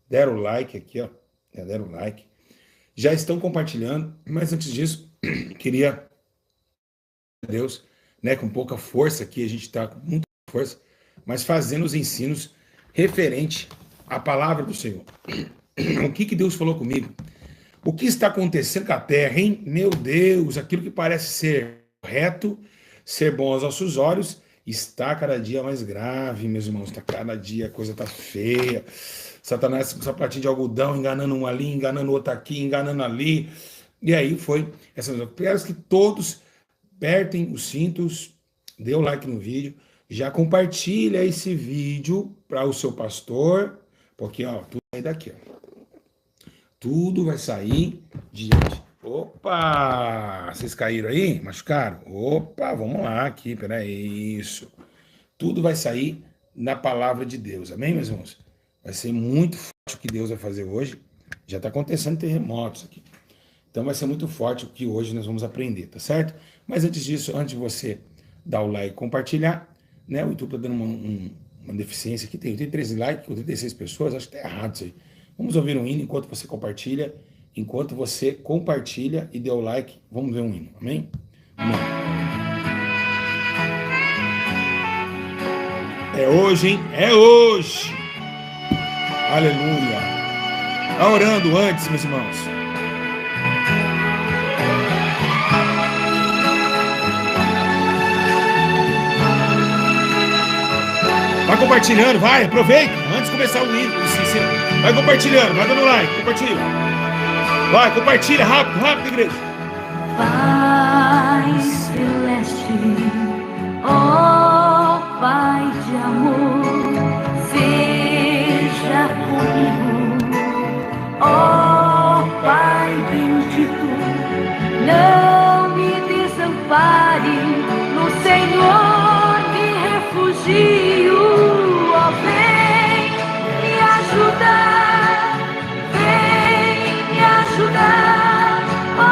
deram o like aqui, ó. Já deram o like. Já estão compartilhando, mas antes disso, queria Deus, né, com pouca força aqui, a gente está com muita força, mas fazendo os ensinos referente à palavra do Senhor. O que Deus falou comigo? O que está acontecendo com a terra, hein? Meu Deus, aquilo que parece ser reto, ser bom aos nossos olhos, está cada dia mais grave, meus irmãos. Está cada dia a coisa está feia. Satanás com sapatinho de algodão, enganando um ali, enganando outro aqui, enganando ali. E aí foi essa. Quero que todos apertem os cintos, dê o like no vídeo, já compartilha esse vídeo para o seu pastor, porque ó, tudo vai daqui, ó. Tudo vai sair de... Opa! Vocês caíram aí? Machucaram? Opa, vamos lá aqui, peraí, isso. Tudo vai sair na palavra de Deus, amém, meus irmãos? Vai ser muito forte o que Deus vai fazer hoje. Já está acontecendo terremotos aqui. Então vai ser muito forte o que hoje nós vamos aprender, tá certo? Mas antes disso, antes de você dar o like e compartilhar, né? O YouTube está dando uma deficiência aqui, tem 83 likes, 86 pessoas, acho que está errado isso aí. Vamos ouvir um hino enquanto você compartilha. Enquanto você compartilha e dê o like, vamos ver um hino, amém? Amém. É hoje, hein? É hoje! Aleluia! Tá orando antes, meus irmãos. Vai compartilhando, vai, aproveita. Antes de começar o hino, vai compartilhando, vai dando like, compartilha. Vai, compartilha, rápido, rápido, igreja. Pai celeste, ó Pai de amor, seja comigo, ó Pai bendito, não me desampare, no Senhor me refugio, ó vem me ajudar, vem me ajudar, ó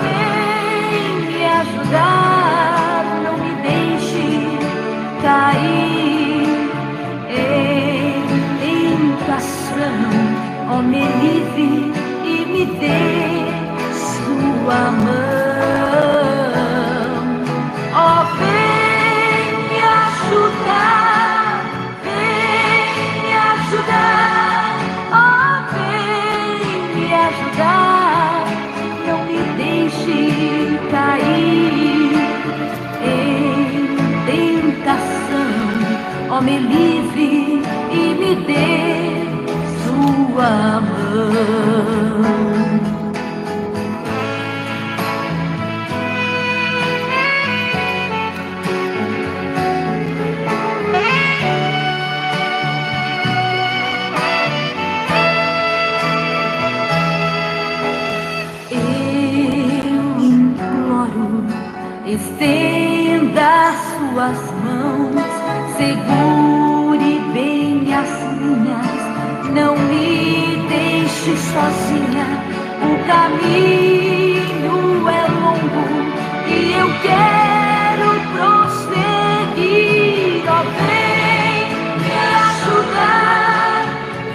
vem me ajudar, não me deixe cair em tentação, ó me livre e me dê sua mão, ó vem me ajudar, vem me ajudar, ó vem me ajudar, não me deixe cair em tentação, ó me livre e me dê sua mão. Eu imploro, estenda suas mãos, segure bem as minhas, não me deixe sozinha, o caminho é longo e eu quero prosseguir, ó vem me ajudar,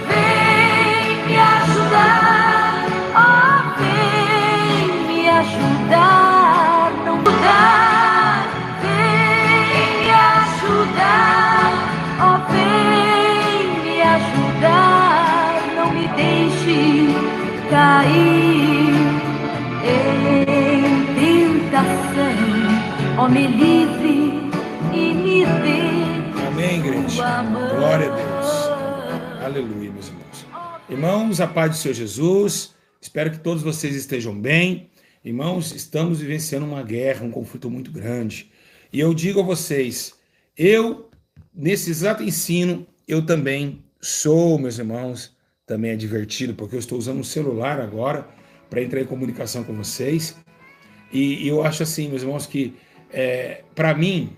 vem me ajudar, ó vem me ajudar, não mudar, vem me ajudar, ó vem me ajudar, não me deixe cair em tentação, ó me livre e me dê. Amém, igreja. Glória a Deus. Aleluia, meus irmãos. Irmãos, a paz do Senhor Jesus. Espero que todos vocês estejam bem. Irmãos, estamos vivenciando uma guerra, um conflito muito grande. E eu digo a vocês, nesse exato ensino, eu também sou, meus irmãos, também advertido, porque eu estou usando um celular agora para entrar em comunicação com vocês. E eu acho assim, meus irmãos, que para mim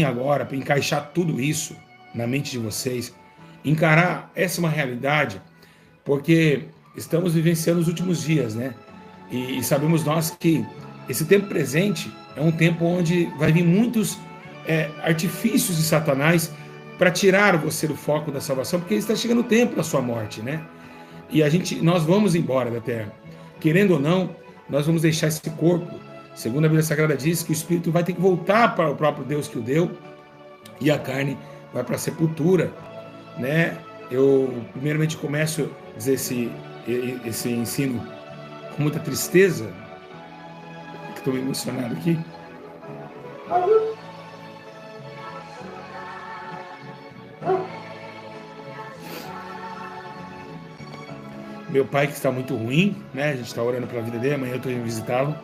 agora, para encaixar tudo isso na mente de vocês, encarar essa uma realidade, porque estamos vivenciando os últimos dias, né? E sabemos nós que esse tempo presente é um tempo onde vai vir muitos artifícios de Satanás para tirar você do foco da salvação, porque está chegando o tempo da sua morte, né? e nós vamos embora da terra. Querendo ou não, nós vamos deixar esse corpo. Segundo a Bíblia Sagrada diz que o espírito vai ter que voltar para o próprio Deus que o deu, e a carne vai para a sepultura, né? Eu primeiramente começo a dizer esse ensino com muita tristeza, que estou emocionado aqui. Meu pai que está muito ruim, né? A gente está orando pela vida dele, amanhã eu estou indo visitá-lo.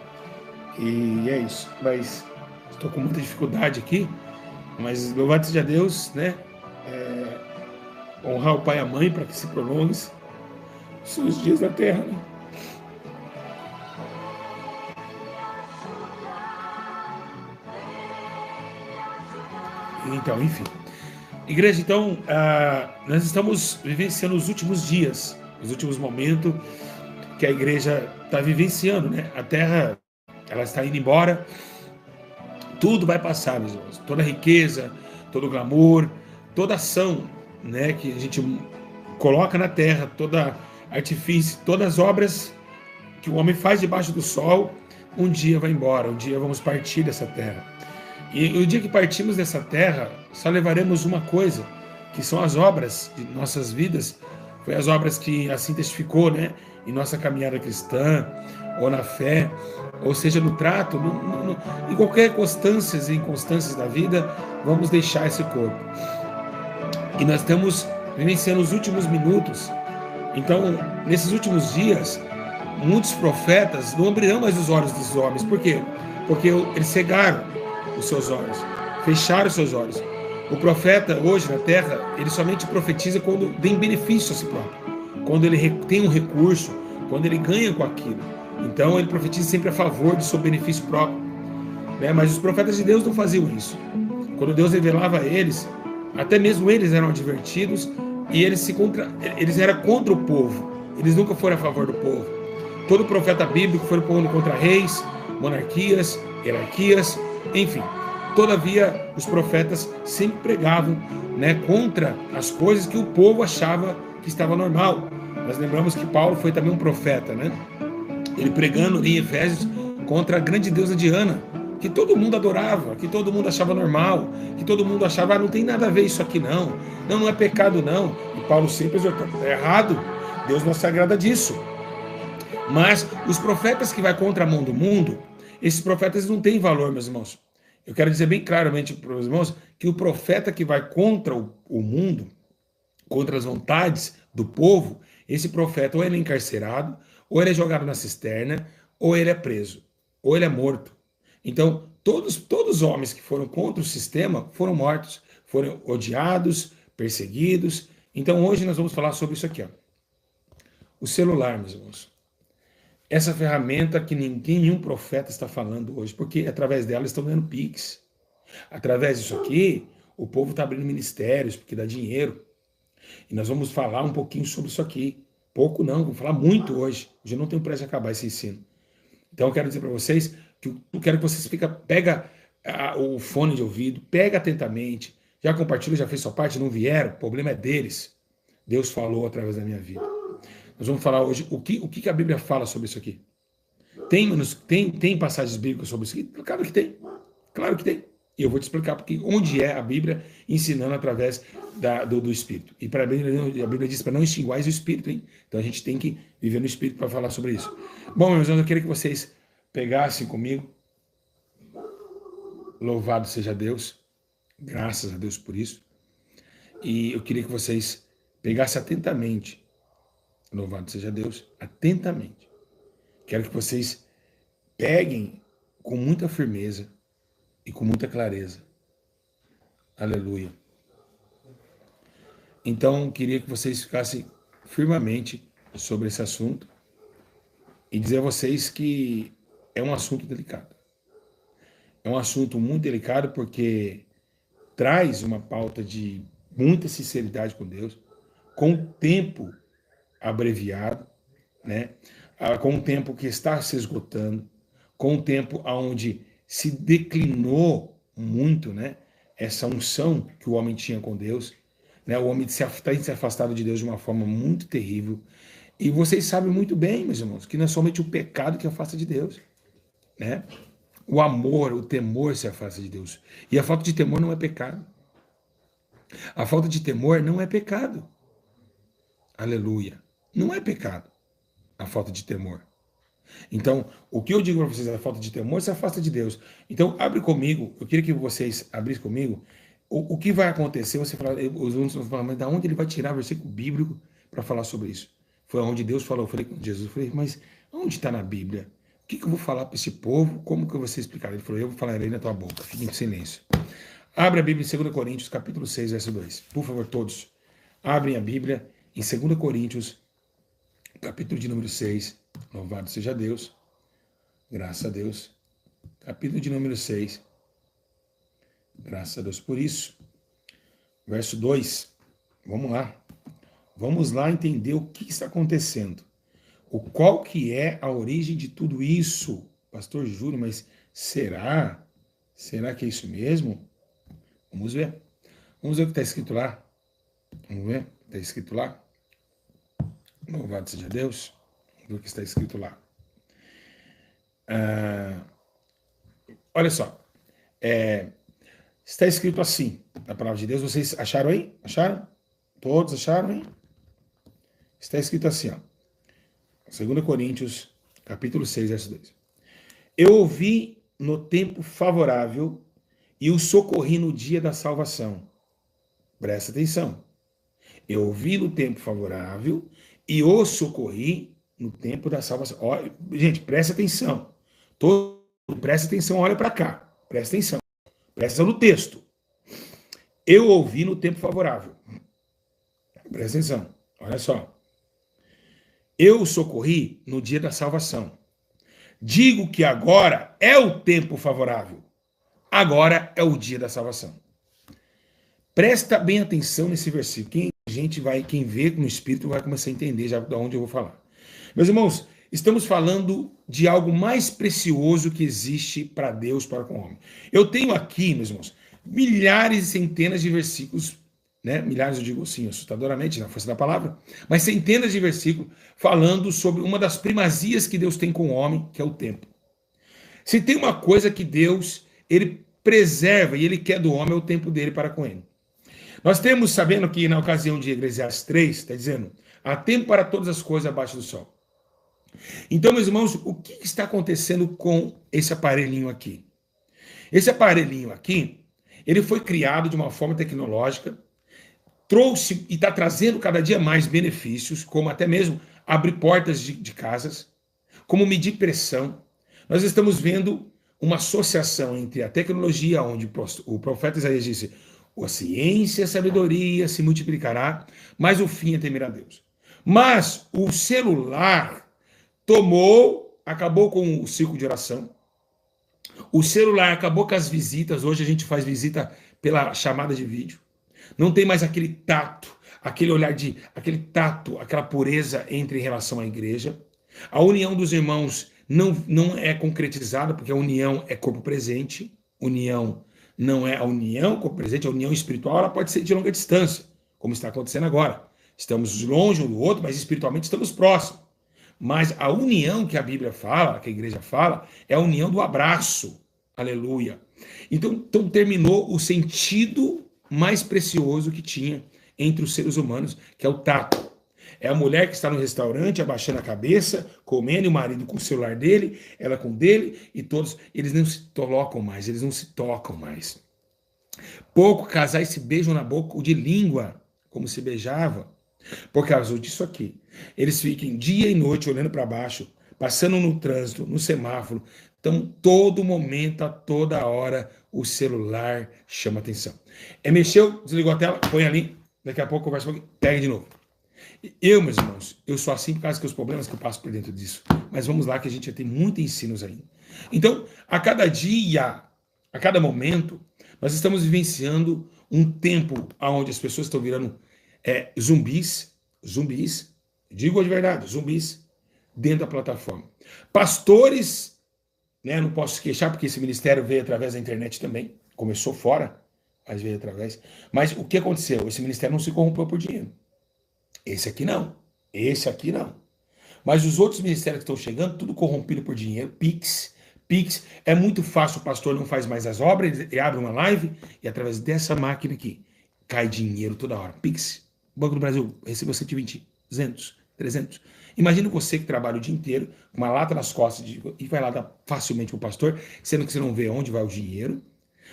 E é isso. Mas estou com muita dificuldade aqui. Mas louvado seja Deus, né? Honrar o pai e a mãe para que se prolongue os seus dias na terra, né? Então, enfim. Igreja, então, nós estamos vivenciando os últimos dias, os últimos momentos que a igreja está vivenciando, né? A terra, ela está indo embora, tudo vai passar, meus irmãos. Toda a riqueza, todo o glamour, toda ação, né, que a gente coloca na terra, toda artifício, todas as obras que o homem faz debaixo do sol, um dia vai embora, um dia vamos partir dessa terra. E o dia que partimos dessa terra, só levaremos uma coisa, que são as obras de nossas vidas. Foi as obras que assim testificou, né, em nossa caminhada cristã, ou na fé, ou seja, no trato, em qualquer constâncias e inconstâncias da vida, vamos deixar esse corpo. E nós estamos vivenciando os últimos minutos. Então, nesses últimos dias, muitos profetas não abrirão mais os olhos dos homens. Por quê? Porque eles cegaram os seus olhos, fecharam os seus olhos. O profeta hoje na terra, ele somente profetiza quando tem benefício a si próprio, quando ele tem um recurso, quando ele ganha com aquilo. Então ele profetiza sempre a favor do seu benefício próprio, né? Mas os profetas de Deus não faziam isso. Quando Deus revelava a eles, até mesmo eles eram advertidos e eles eram contra o povo. Eles nunca foram a favor do povo. Todo profeta bíblico foi pondo contra reis, monarquias, hierarquias, enfim. Todavia, os profetas sempre pregavam, né, contra as coisas que o povo achava que estava normal. Nós lembramos que Paulo foi também um profeta, né? Ele pregando em Efésios contra a grande deusa Diana, que todo mundo adorava, que todo mundo achava normal, que todo mundo achava, não tem nada a ver isso aqui não, não é pecado não. E Paulo sempre exortando, é errado, Deus não se agrada disso. Mas os profetas que vai contra a mão do mundo, esses profetas não têm valor, meus irmãos. Eu quero dizer bem claramente para os irmãos que o profeta que vai contra o mundo, contra as vontades do povo, esse profeta ou ele é encarcerado, ou ele é jogado na cisterna, ou ele é preso, ou ele é morto. Então, todos os homens que foram contra o sistema foram mortos, foram odiados, perseguidos. Então, hoje nós vamos falar sobre isso aqui, ó. O celular, meus irmãos. Essa ferramenta que nenhum profeta está falando hoje, porque através dela estão ganhando Pix. Através disso aqui, o povo está abrindo ministérios, porque dá dinheiro. E nós vamos falar um pouquinho sobre isso aqui. Pouco não, vamos falar muito hoje. Hoje eu não tenho pressa de acabar esse ensino. Então eu quero dizer para vocês que eu quero que vocês pega o fone de ouvido, pega atentamente. Já compartilhou, já fez sua parte, não vieram, o problema é deles. Deus falou através da minha vida. Nós vamos falar hoje o que a Bíblia fala sobre isso aqui. Tem passagens bíblicas sobre isso aqui? Claro que tem. Claro que tem. E eu vou te explicar porque onde é a Bíblia ensinando através do Espírito. E a Bíblia diz para não extinguais o Espírito, hein? Então a gente tem que viver no Espírito para falar sobre isso. Bom, meus irmãos, eu queria que vocês pegassem comigo. Louvado seja Deus. Graças a Deus por isso. E eu queria que vocês pegassem atentamente. Louvado seja Deus, atentamente. Quero que vocês peguem com muita firmeza e com muita clareza. Aleluia. Então, queria que vocês ficassem firmemente sobre esse assunto e dizer a vocês que é um assunto delicado. É um assunto muito delicado porque traz uma pauta de muita sinceridade com Deus, com o tempo abreviado, né? Com o tempo que está se esgotando, com o tempo onde se declinou muito, né, essa unção que o homem tinha com Deus, né? O homem tem se afastado de Deus de uma forma muito terrível. E vocês sabem muito bem, meus irmãos, que não é somente o pecado que afasta de Deus, né? O amor, o temor se afasta de Deus. E a falta de temor não é pecado. A falta de temor não é pecado. Aleluia. Não é pecado a falta de temor. Então, o que eu digo para vocês, a falta de temor se afasta de Deus. Então, abre comigo, eu queria que vocês abrissem comigo, o que vai acontecer, você fala, os alunos vão falar, mas da onde ele vai tirar versículo bíblico para falar sobre isso? Foi onde Deus falou, eu falei com Jesus, eu falei, mas onde está na Bíblia? O que eu vou falar para esse povo? Como que eu vou ser explicado? Ele falou, eu vou falar aí na tua boca, fique em silêncio. Abre a Bíblia em 2 Coríntios, capítulo 6, verso 2. Por favor, todos, abrem a Bíblia em 2 Coríntios, capítulo de número 6. Louvado seja Deus. Graças a Deus. Capítulo de número 6. Graças a Deus por isso. Verso 2. Vamos lá. Vamos lá entender o que está acontecendo. Qual que é a origem de tudo isso? Pastor Júlio, mas será? Será que é isso mesmo? Vamos ver. Vamos ver o que está escrito lá. Vamos ver. Está escrito lá. Louvado seja Deus. Vamos ver o que está escrito lá. Olha só. Está escrito assim, na palavra de Deus. Vocês acharam aí? Acharam? Todos acharam aí? Está escrito assim, ó. 2 Coríntios, capítulo 6, verso 2. Eu ouvi no tempo favorável e o socorri no dia da salvação. Presta atenção. Eu ouvi no tempo favorável e o socorri no tempo da salvação. Olha, gente, presta atenção. Presta atenção, olha para cá. Presta atenção. Presta atenção no texto. Eu ouvi no tempo favorável. Presta atenção. Olha só. Eu socorri no dia da salvação. Digo que agora é o tempo favorável. Agora é o dia da salvação. Presta bem atenção nesse versículo. Quem vê no Espírito vai começar a entender já de onde eu vou falar. Meus irmãos, estamos falando de algo mais precioso que existe para Deus, para com o homem. Eu tenho aqui, meus irmãos, milhares e centenas de versículos, né? Milhares eu digo assim, assustadoramente, na força da palavra, mas centenas de versículos falando sobre uma das primazias que Deus tem com o homem, que é o tempo. Se tem uma coisa que Deus, ele preserva e ele quer do homem, é o tempo dele para com ele. Nós temos, sabendo que na ocasião de Eclesiastes 3, está dizendo, há tempo para todas as coisas abaixo do sol. Então, meus irmãos, o que está acontecendo com esse aparelhinho aqui? Esse aparelhinho aqui, ele foi criado de uma forma tecnológica, trouxe e está trazendo cada dia mais benefícios, como até mesmo abrir portas de casas, como medir pressão. Nós estamos vendo uma associação entre a tecnologia, onde o profeta Isaías disse, a ciência e a sabedoria se multiplicará, mas o fim é temer a Deus. Mas o celular acabou com o ciclo de oração. O celular acabou com as visitas. Hoje a gente faz visita pela chamada de vídeo. Não tem mais aquele tato, aquele tato, aquela pureza em relação à igreja. A união dos irmãos não é concretizada, porque a união é corpo presente. União não é a união corpo presente, a união espiritual ela pode ser de longa distância, como está acontecendo agora. Estamos longe um do outro, mas espiritualmente estamos próximos. Mas a união que a Bíblia fala, que a igreja fala, é a união do abraço. Aleluia. Então terminou o sentido mais precioso que tinha entre os seres humanos, que é o tato. É a mulher que está no restaurante, abaixando a cabeça, comendo, e o marido com o celular dele, ela com o dele, e todos, eles não se tocam mais, eles não se tocam mais. Pouco casais se beijam na boca, ou de língua, como se beijava, por causa disso aqui. Eles ficam dia e noite olhando para baixo, passando no trânsito, no semáforo. Então, todo momento, a toda hora, o celular chama atenção. Mexeu, desligou a tela, põe ali, daqui a pouco conversa um pouquinho, pega de novo. Eu, meus irmãos, eu sou assim por causa dos problemas que eu passo por dentro disso. Mas vamos lá que a gente já tem muitos ensinos ainda. Então, a cada dia, a cada momento, nós estamos vivenciando um tempo onde as pessoas estão virando zumbis, digo de verdade, zumbis, dentro da plataforma. Pastores, né, não posso queixar porque esse ministério veio através da internet também, começou fora, mas veio através. Mas o que aconteceu? Esse ministério não se corrompeu por dinheiro. Esse aqui não. Esse aqui não. Mas os outros ministérios que estão chegando, tudo corrompido por dinheiro, Pix. Pix, é muito fácil, o pastor não faz mais as obras, ele abre uma live e através dessa máquina aqui, cai dinheiro toda hora. Pix, Banco do Brasil, recebeu 120, 200, 300. Imagina você que trabalha o dia inteiro, com uma lata nas costas e vai lá dar facilmente para o pastor, sendo que você não vê onde vai o dinheiro,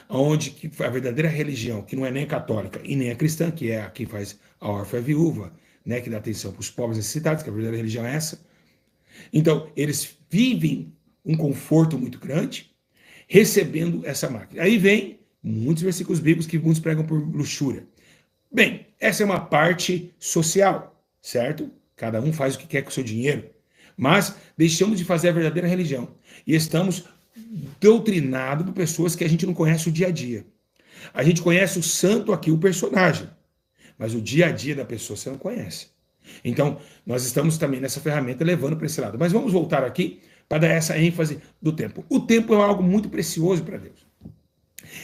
onde que a verdadeira religião, que não é nem a católica e nem a cristã, que é a que faz a órfã e a viúva, né, que dá atenção para os pobres necessitados, que a verdadeira religião é essa. Então, eles vivem um conforto muito grande, recebendo essa máquina. Aí vem muitos versículos bíblicos que muitos pregam por luxúria. Bem, essa é uma parte social, certo? Cada um faz o que quer com o seu dinheiro. Mas deixamos de fazer a verdadeira religião. E estamos doutrinados por pessoas que a gente não conhece o dia a dia. A gente conhece o santo aqui, o personagem. Mas o dia a dia da pessoa você não conhece. Então, nós estamos também nessa ferramenta levando para esse lado. Mas vamos voltar aqui para dar essa ênfase do tempo. O tempo é algo muito precioso para Deus.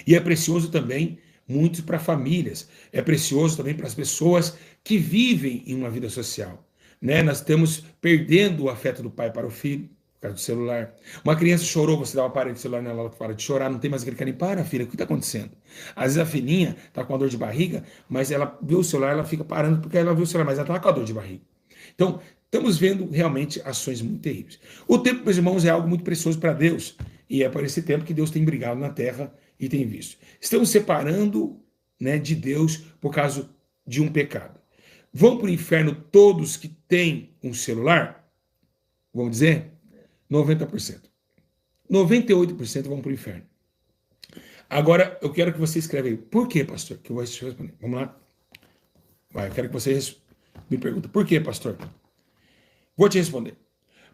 E é precioso também muito para famílias. É precioso também para as pessoas que vivem em uma vida social. Né? Nós estamos perdendo o afeto do pai para o filho, por causa do celular. Uma criança chorou, você dá um aparelho de celular nela, ela para de chorar, não tem mais aquele carinho. Para, filha, o que está acontecendo? Às vezes a filhinha está com uma dor de barriga, mas ela vê o celular, ela fica parando porque ela viu o celular, mas ela está com a dor de barriga. Então, estamos vendo realmente ações muito terríveis. O tempo, meus irmãos, é algo muito precioso para Deus. E é por esse tempo que Deus tem brigado na terra e tem visto. Estamos separando, né, de Deus por causa de um pecado. Vão para o inferno todos que têm um celular? Vamos dizer? 90%. 98% vão para o inferno. Agora, eu quero que você escreva aí. Por quê, pastor? Que eu vou responder. Vamos lá? Vai, eu quero que você me pergunte. Por quê, pastor? Vou te responder.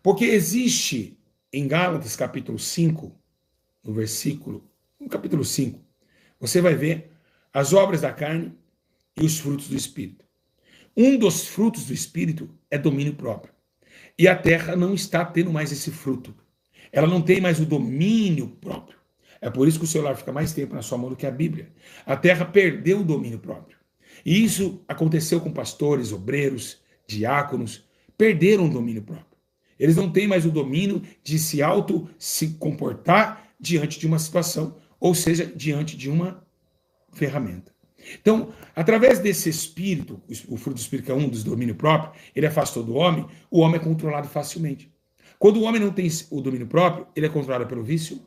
Porque existe em Gálatas capítulo 5, no capítulo 5, você vai ver as obras da carne e os frutos do Espírito. Um dos frutos do Espírito é domínio próprio. E a terra não está tendo mais esse fruto. Ela não tem mais o domínio próprio. É por isso que o celular fica mais tempo na sua mão do que a Bíblia. A terra perdeu o domínio próprio. E isso aconteceu com pastores, obreiros, diáconos, perderam o domínio próprio. Eles não têm mais o domínio de se comportar diante de uma situação, ou seja, diante de uma ferramenta. Então, através desse espírito, o fruto do espírito, que é um dos domínio próprio, ele afastou do homem, o homem é controlado facilmente. Quando o homem não tem o domínio próprio, ele é controlado pelo vício,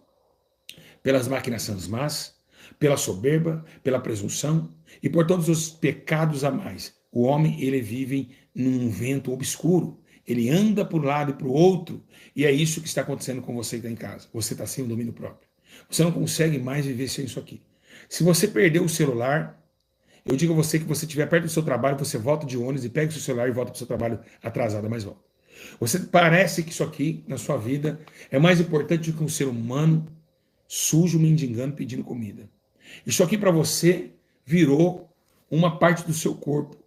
pelas maquinações más, pela soberba, pela presunção e por todos os pecados a mais. O homem, ele vive num vento obscuro. Ele anda para um lado e para o outro. E é isso que está acontecendo com você que está em casa. Você está sem o domínio próprio. Você não consegue mais viver sem isso aqui. Se você perder o celular, eu digo a você que você estiver perto do seu trabalho, você volta de ônibus e pega o seu celular e volta para o seu trabalho atrasado, mas volta. Você parece que isso aqui, na sua vida, é mais importante do que um ser humano sujo, mendigando, pedindo comida. Isso aqui para você virou uma parte do seu corpo.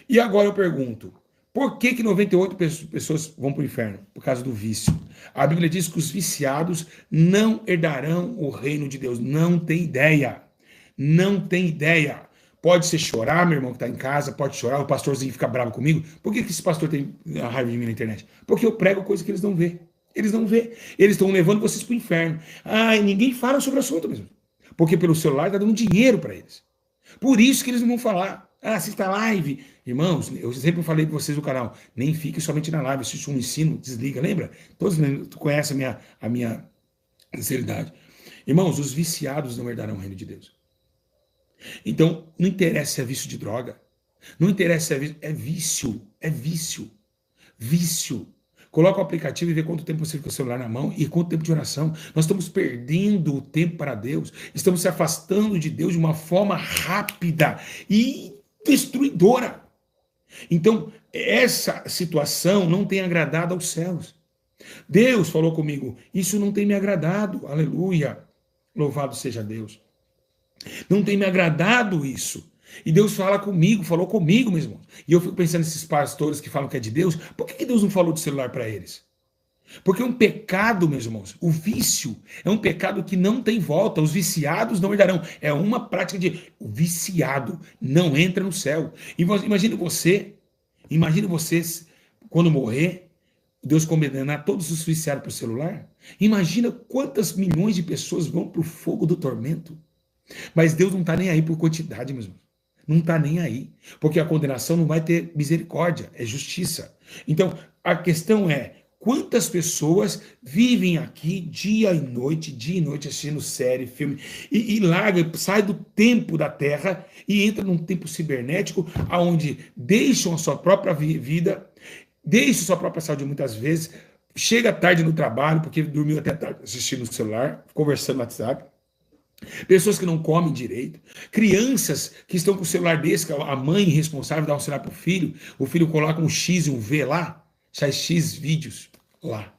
E agora eu pergunto, por que 98 pessoas vão para o inferno? Por causa do vício. A Bíblia diz que os viciados não herdarão o reino de Deus. Não tem ideia. Não tem ideia. Pode ser chorar, meu irmão que está em casa, pode chorar, o pastorzinho fica bravo comigo. Por que esse pastor tem a raiva de mim na internet? Porque eu prego coisas que eles não vê. Eles não vê. Eles estão levando vocês para o inferno. Ah, e ninguém fala sobre o assunto mesmo. Porque pelo celular está dando dinheiro para eles. Por isso que eles não vão falar. Ah, assista a live. Irmãos, eu sempre falei para vocês do canal, nem fique somente na live, assiste um ensino, desliga, lembra? Todos conhecem a minha sinceridade. Irmãos, os viciados não herdarão o reino de Deus. Então, não interessa se é vício de droga, não interessa se é vício, é vício, vício. Coloca o aplicativo e vê quanto tempo você fica com o celular na mão e quanto tempo de oração. Nós estamos perdendo o tempo para Deus, estamos se afastando de Deus de uma forma rápida e destruidora. Então, essa situação não tem agradado aos céus. Deus falou comigo, isso não tem me agradado, aleluia, louvado seja Deus. Não tem me agradado isso. E Deus falou comigo, meus irmãos. E eu fico pensando nesses pastores que falam que é de Deus, por que Deus não falou do celular para eles? Porque é um pecado, meus irmãos, o vício é um pecado que não tem volta, os viciados não herdarão. É uma prática de... O viciado não entra no céu. Imagine vocês, quando morrer, Deus condenar todos os viciados para o celular? Imagina quantas milhões de pessoas vão para o fogo do tormento. Mas Deus não está nem aí por quantidade, meus irmãos. Não está nem aí. Porque a condenação não vai ter misericórdia, é justiça. Então, a questão é, quantas pessoas vivem aqui dia e noite assistindo série, filme, e larga, sai do tempo da terra e entra num tempo cibernético, onde deixam a sua própria vida, deixam a sua própria saúde muitas vezes, chega tarde no trabalho, porque dormiu até tarde assistindo no celular, conversando no WhatsApp, pessoas que não comem direito, crianças que estão com o celular desse, a mãe responsável dá um celular para o filho coloca um X e um V lá, sai X vídeos lá,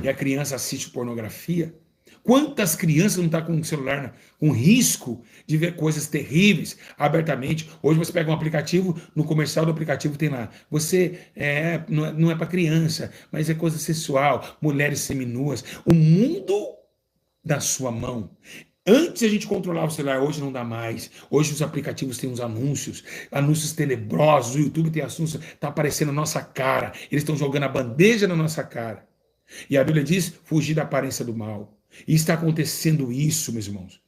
e a criança assiste pornografia. Quantas crianças não estão com o celular com risco de ver coisas terríveis abertamente? Hoje você pega um aplicativo, no comercial do aplicativo tem lá, você não é para criança, mas é coisa sexual, mulheres seminuas, o mundo da sua mão. Antes a gente controlava o celular, hoje não dá mais. Hoje os aplicativos têm uns anúncios tenebrosos, o YouTube tem anúncios, está aparecendo na nossa cara, eles estão jogando a bandeja na nossa cara. E a Bíblia diz, fugir da aparência do mal. E está acontecendo isso, meus irmãos.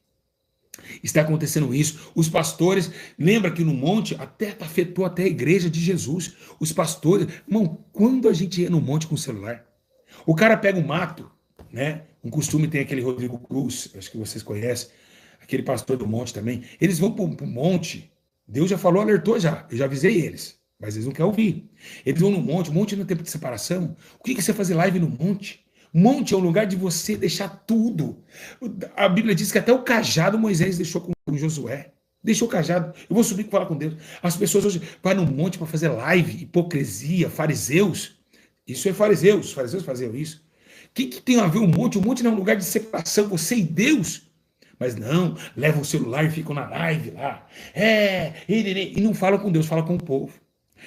Está acontecendo isso. Os pastores, lembra que no monte até afetou até a igreja de Jesus. Os pastores, irmão, quando a gente ia no monte com o celular, o cara pega um mato, né? Um costume tem aquele Rodrigo Cruz, acho que vocês conhecem, aquele pastor do monte também. Eles vão para o monte, Deus já falou, alertou já, eu já avisei eles, mas eles não querem ouvir. Eles vão no monte, o monte no tempo de separação. O que é você fazer live no monte? Monte é um lugar de você deixar tudo. A Bíblia diz que até o cajado Moisés deixou com Josué. Deixou o cajado. Eu vou subir e falar com Deus. As pessoas hoje vão no monte para fazer live, hipocrisia, fariseus. Isso é fariseus. Os fariseus faziam isso. O que tem a ver o monte? O monte não é um lugar de separação, você e Deus. Mas não, levam o celular e ficam na live lá. E não falam com Deus, falam com o povo.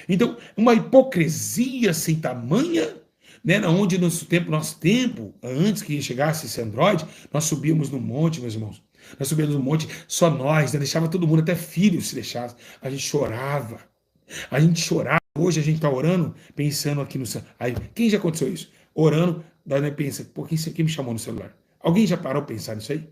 Então, uma hipocrisia sem tamanha, né, onde nosso tempo, antes que chegasse esse Android, nós subíamos no monte, meus irmãos. Nós subíamos no monte, só nós, né, deixava todo mundo, até filhos se deixasse. A gente chorava. Hoje a gente está orando, pensando aqui no céu. Aí, quem já aconteceu isso? Orando, daí pensa, por que isso aqui me chamou no celular? Alguém já parou para pensar nisso aí?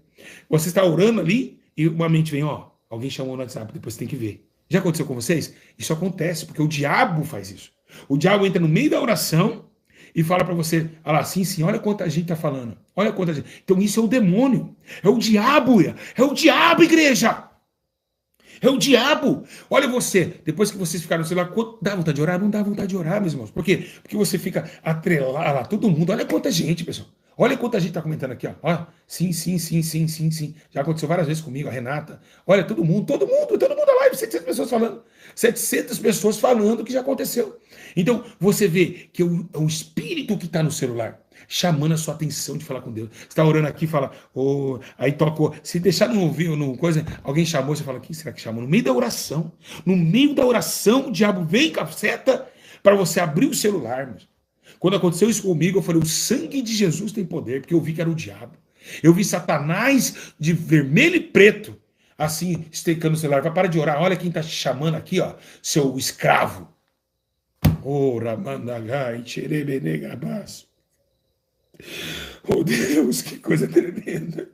Você está orando ali e uma mente vem, alguém chamou no WhatsApp, depois você tem que ver. Já aconteceu com vocês? Isso acontece, porque o diabo faz isso. O diabo entra no meio da oração e fala para você, olha lá, sim, olha quanta gente está falando. Olha quanta gente. Então isso é o demônio. É o diabo, igreja. É o diabo. Olha você, depois que vocês ficaram no celular, dá vontade de orar? Não dá vontade de orar, meus irmãos. Por quê? Porque você fica atrelado lá, todo mundo. Olha quanta gente, pessoal. Olha quanta gente está comentando aqui, ó. Sim. Já aconteceu várias vezes comigo, a Renata. Olha, todo mundo na live, 700 pessoas falando. 700 pessoas falando que já aconteceu. Então, você vê que é o espírito que está no celular, chamando a sua atenção de falar com Deus. Você está orando aqui, fala, aí tocou. Se deixar não ouvir, coisa, alguém chamou, você fala, quem será que chamou? No meio da oração, o diabo vem com a seta para você abrir o celular, meus. Quando aconteceu isso comigo, eu falei, o sangue de Jesus tem poder, porque eu vi que era o diabo. Eu vi Satanás de vermelho e preto, assim, estecando o celular. Vai, para de orar, olha quem está te chamando aqui, ó, seu escravo. Ramandagai, xerebenegabás. Oh Deus, que coisa tremenda.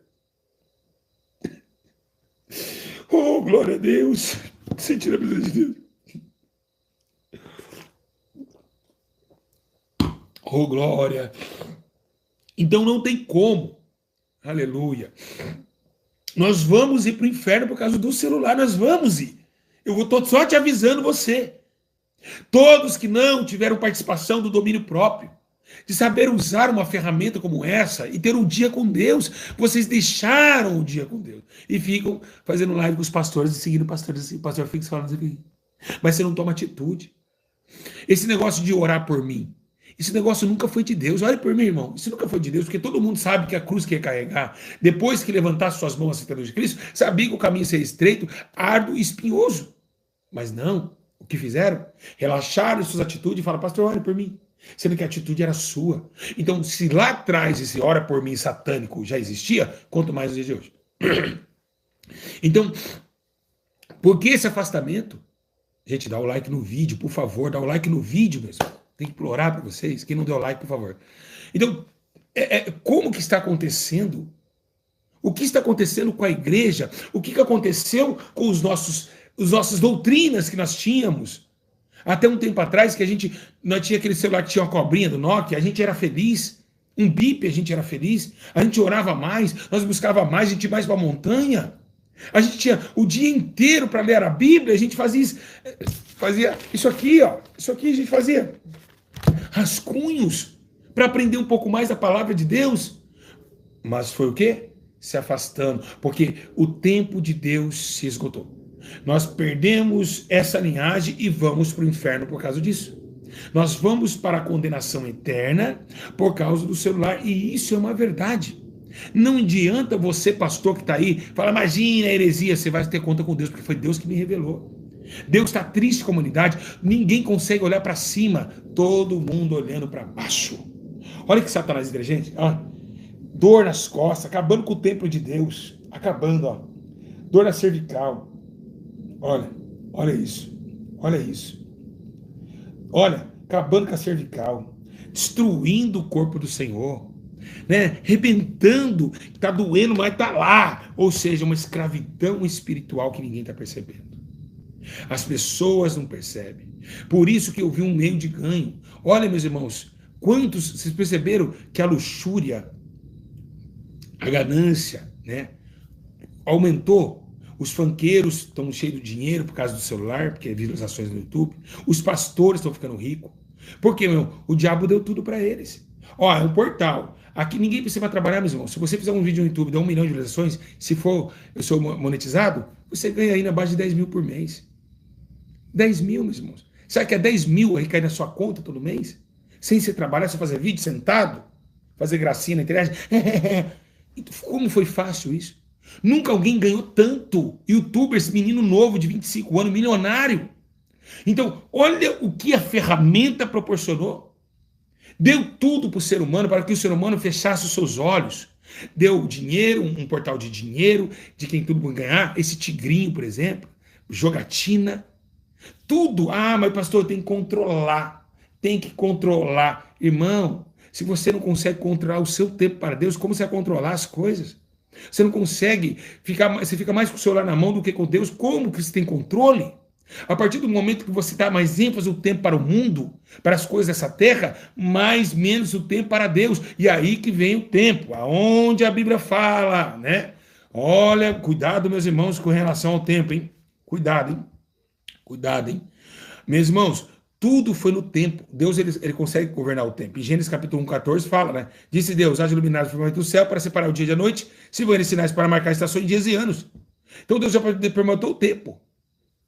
Oh, glória a Deus. Sentir a presença de Deus. Oh, glória. Então não tem como. Aleluia. Nós vamos ir para o inferno por causa do celular. Nós vamos ir. Eu estou só te avisando você. Todos que não tiveram participação do domínio próprio, de saber usar uma ferramenta como essa e ter um dia com Deus, vocês deixaram o dia com Deus e ficam fazendo live com os pastores e seguindo pastores assim, o pastor fica falando assim, mas você não toma atitude. Esse negócio de orar por mim, esse negócio nunca foi de Deus. Olha por mim, irmão, isso nunca foi de Deus, porque todo mundo sabe que a cruz que ia carregar, depois que levantasse suas mãos aceitando de Cristo, sabia que o caminho seria estreito, árduo e espinhoso. Mas não, o que fizeram? Relaxaram suas atitudes e falaram, pastor, ore por mim. Sendo que a atitude era sua. Então, se lá atrás esse ora por mim satânico já existia, quanto mais no dia de hoje. Então, por que esse afastamento? Gente, dá o like no vídeo, por favor, dá o like no vídeo mesmo. Tem que implorar para vocês. Quem não deu like, por favor. Então, como que está acontecendo? O que está acontecendo com a igreja? O que aconteceu com os nossas doutrinas que nós tínhamos? Até um tempo atrás, que nós tinha aquele celular que tinha uma cobrinha do Nokia, a gente era feliz. Um bip, a gente era feliz. A gente orava mais, nós buscava mais, a gente ia mais para a montanha. A gente tinha o dia inteiro para ler a Bíblia, a gente fazia isso aqui, ó. Isso aqui a gente fazia rascunhos para aprender um pouco mais da palavra de Deus. Mas foi o quê? Se afastando, porque o tempo de Deus se esgotou. Nós perdemos essa linhagem e vamos para o inferno por causa disso. Nós vamos para a condenação eterna por causa do celular, e isso é uma verdade. Não adianta você, pastor que está aí, falar, imagina a heresia, você vai ter conta com Deus, porque foi Deus que me revelou. Deus está triste com a humanidade, ninguém consegue olhar para cima, todo mundo olhando para baixo. Olha que Satanás, gente, ó, dor nas costas, acabando com o templo de Deus, acabando, ó, dor na cervical. Olha isso, olha, acabando com a cervical, destruindo o corpo do Senhor, né? Rebentando, tá doendo, mas tá lá, ou seja, uma escravidão espiritual que ninguém está percebendo. As pessoas não percebem. Por isso que eu vi um meio de ganho. Olha, meus irmãos, quantos, vocês perceberam que a luxúria, a ganância, né, aumentou? Os funkeiros estão cheios de dinheiro por causa do celular, porque é visualizações no YouTube. Os pastores estão ficando ricos. Porque, o diabo deu tudo para eles. Ó, é um portal. Aqui ninguém precisa trabalhar, meus irmãos. Se você fizer um vídeo no YouTube, dá 1 milhão de visualizações, se for eu sou monetizado, você ganha aí na base de 10 mil por mês. 10 mil, meus irmãos. Sabe que é 10 mil aí cai na sua conta todo mês? Sem você trabalhar, só fazer vídeo sentado? Fazer gracinha na internet? Como foi fácil isso? Nunca alguém ganhou tanto. Youtubers, menino novo de 25 anos, milionário. Então, olha o que a ferramenta proporcionou. Deu tudo para o ser humano, para que o ser humano fechasse os seus olhos. Deu dinheiro, um portal de dinheiro, de quem tudo pode ganhar. Esse tigrinho, por exemplo, jogatina. Tudo. Ah, mas pastor, tem que controlar. Tem que controlar. Irmão, se você não consegue controlar o seu tempo para Deus, como você vai controlar as coisas? Você não consegue, você fica mais com o celular na mão do que com Deus. Como que você tem controle? A partir do momento que você dá mais ênfase o tempo para o mundo, para as coisas dessa terra, mais menos o tempo para Deus. E aí que vem o tempo, aonde a Bíblia fala, né? Olha, cuidado, meus irmãos, com relação ao tempo, hein? Cuidado, hein? Cuidado, hein? Meus irmãos, tudo foi no tempo. Deus, ele consegue governar o tempo. Em Gênesis capítulo 1:14 fala, né? Disse Deus, haja iluminados o firmamento do céu para separar o dia da noite, se vão sinais para marcar estações, dias e anos. Então Deus já permatou o tempo.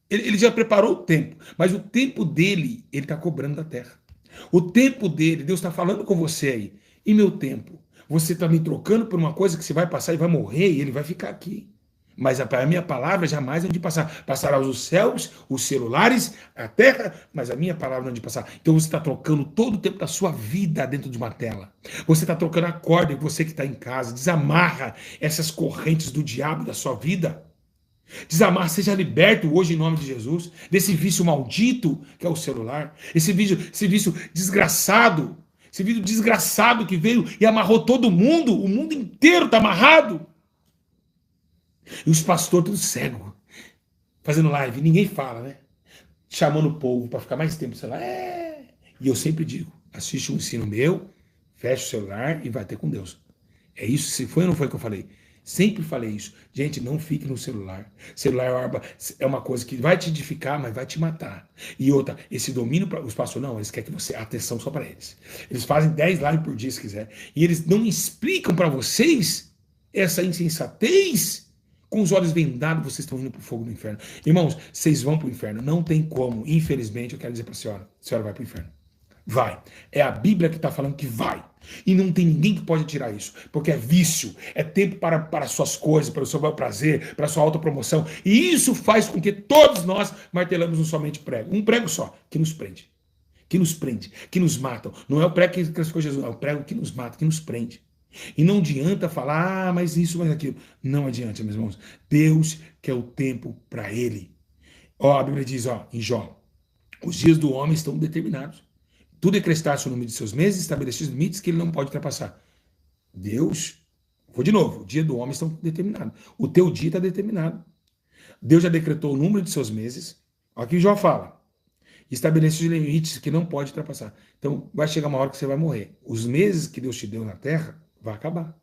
Ele já preparou o tempo. Mas o tempo dele, ele está cobrando da terra. O tempo dele, Deus está falando com você aí. E meu tempo? Você está me trocando por uma coisa que você vai passar e vai morrer e ele vai ficar aqui. Mas a minha palavra jamais não de passar. Passará os céus, os celulares, a terra, mas a minha palavra não de passar. Então você está trocando todo o tempo da sua vida dentro de uma tela. Você está trocando a corda, você que está em casa. Desamarra essas correntes do diabo da sua vida. Desamarra, seja liberto hoje em nome de Jesus, desse vício maldito que é o celular. Esse vício desgraçado. Esse vício desgraçado que veio e amarrou todo mundo. O mundo inteiro está amarrado. E os pastores tudo cego, fazendo live, ninguém fala, né? Chamando o povo para ficar mais tempo, sei lá. E eu sempre digo, assiste um ensino meu, fecha o celular e vai ter com Deus. É isso, se foi ou não foi que eu falei? Sempre falei isso. Gente, não fique no celular. Celular é uma coisa que vai te edificar, mas vai te matar. E outra, esse domínio, os pastores, não, eles querem que você, atenção só para eles. Eles fazem 10 lives por dia, se quiser. E eles não explicam para vocês essa insensatez. Com os olhos vendados, vocês estão indo para o fogo do inferno. Irmãos, vocês vão para o inferno. Não tem como. Infelizmente, eu quero dizer para a senhora vai para o inferno. Vai. É a Bíblia que está falando que vai. E não tem ninguém que pode tirar isso. Porque é vício. É tempo para suas coisas, para o seu prazer, para a sua autopromoção. E isso faz com que todos nós martelamos um somente prego. Um prego só, que nos prende. Que nos prende. Que nos matam. Não é o prego que classificou Jesus, é o prego que nos mata, que nos prende. E não adianta falar, mas isso, mas aquilo. Não adianta, meus irmãos. Deus quer o tempo para ele. Ó, a Bíblia diz, ó, em Jó, os dias do homem estão determinados. Tudo eclesiástico no número de seus meses, estabelecidos limites que ele não pode ultrapassar. Deus, vou de novo, o dia do homem está determinado. O teu dia está determinado. Deus já decretou o número de seus meses. Aqui Jó fala. Estabelece os limites que não pode ultrapassar. Então, vai chegar uma hora que você vai morrer. Os meses que Deus te deu na terra, vai acabar.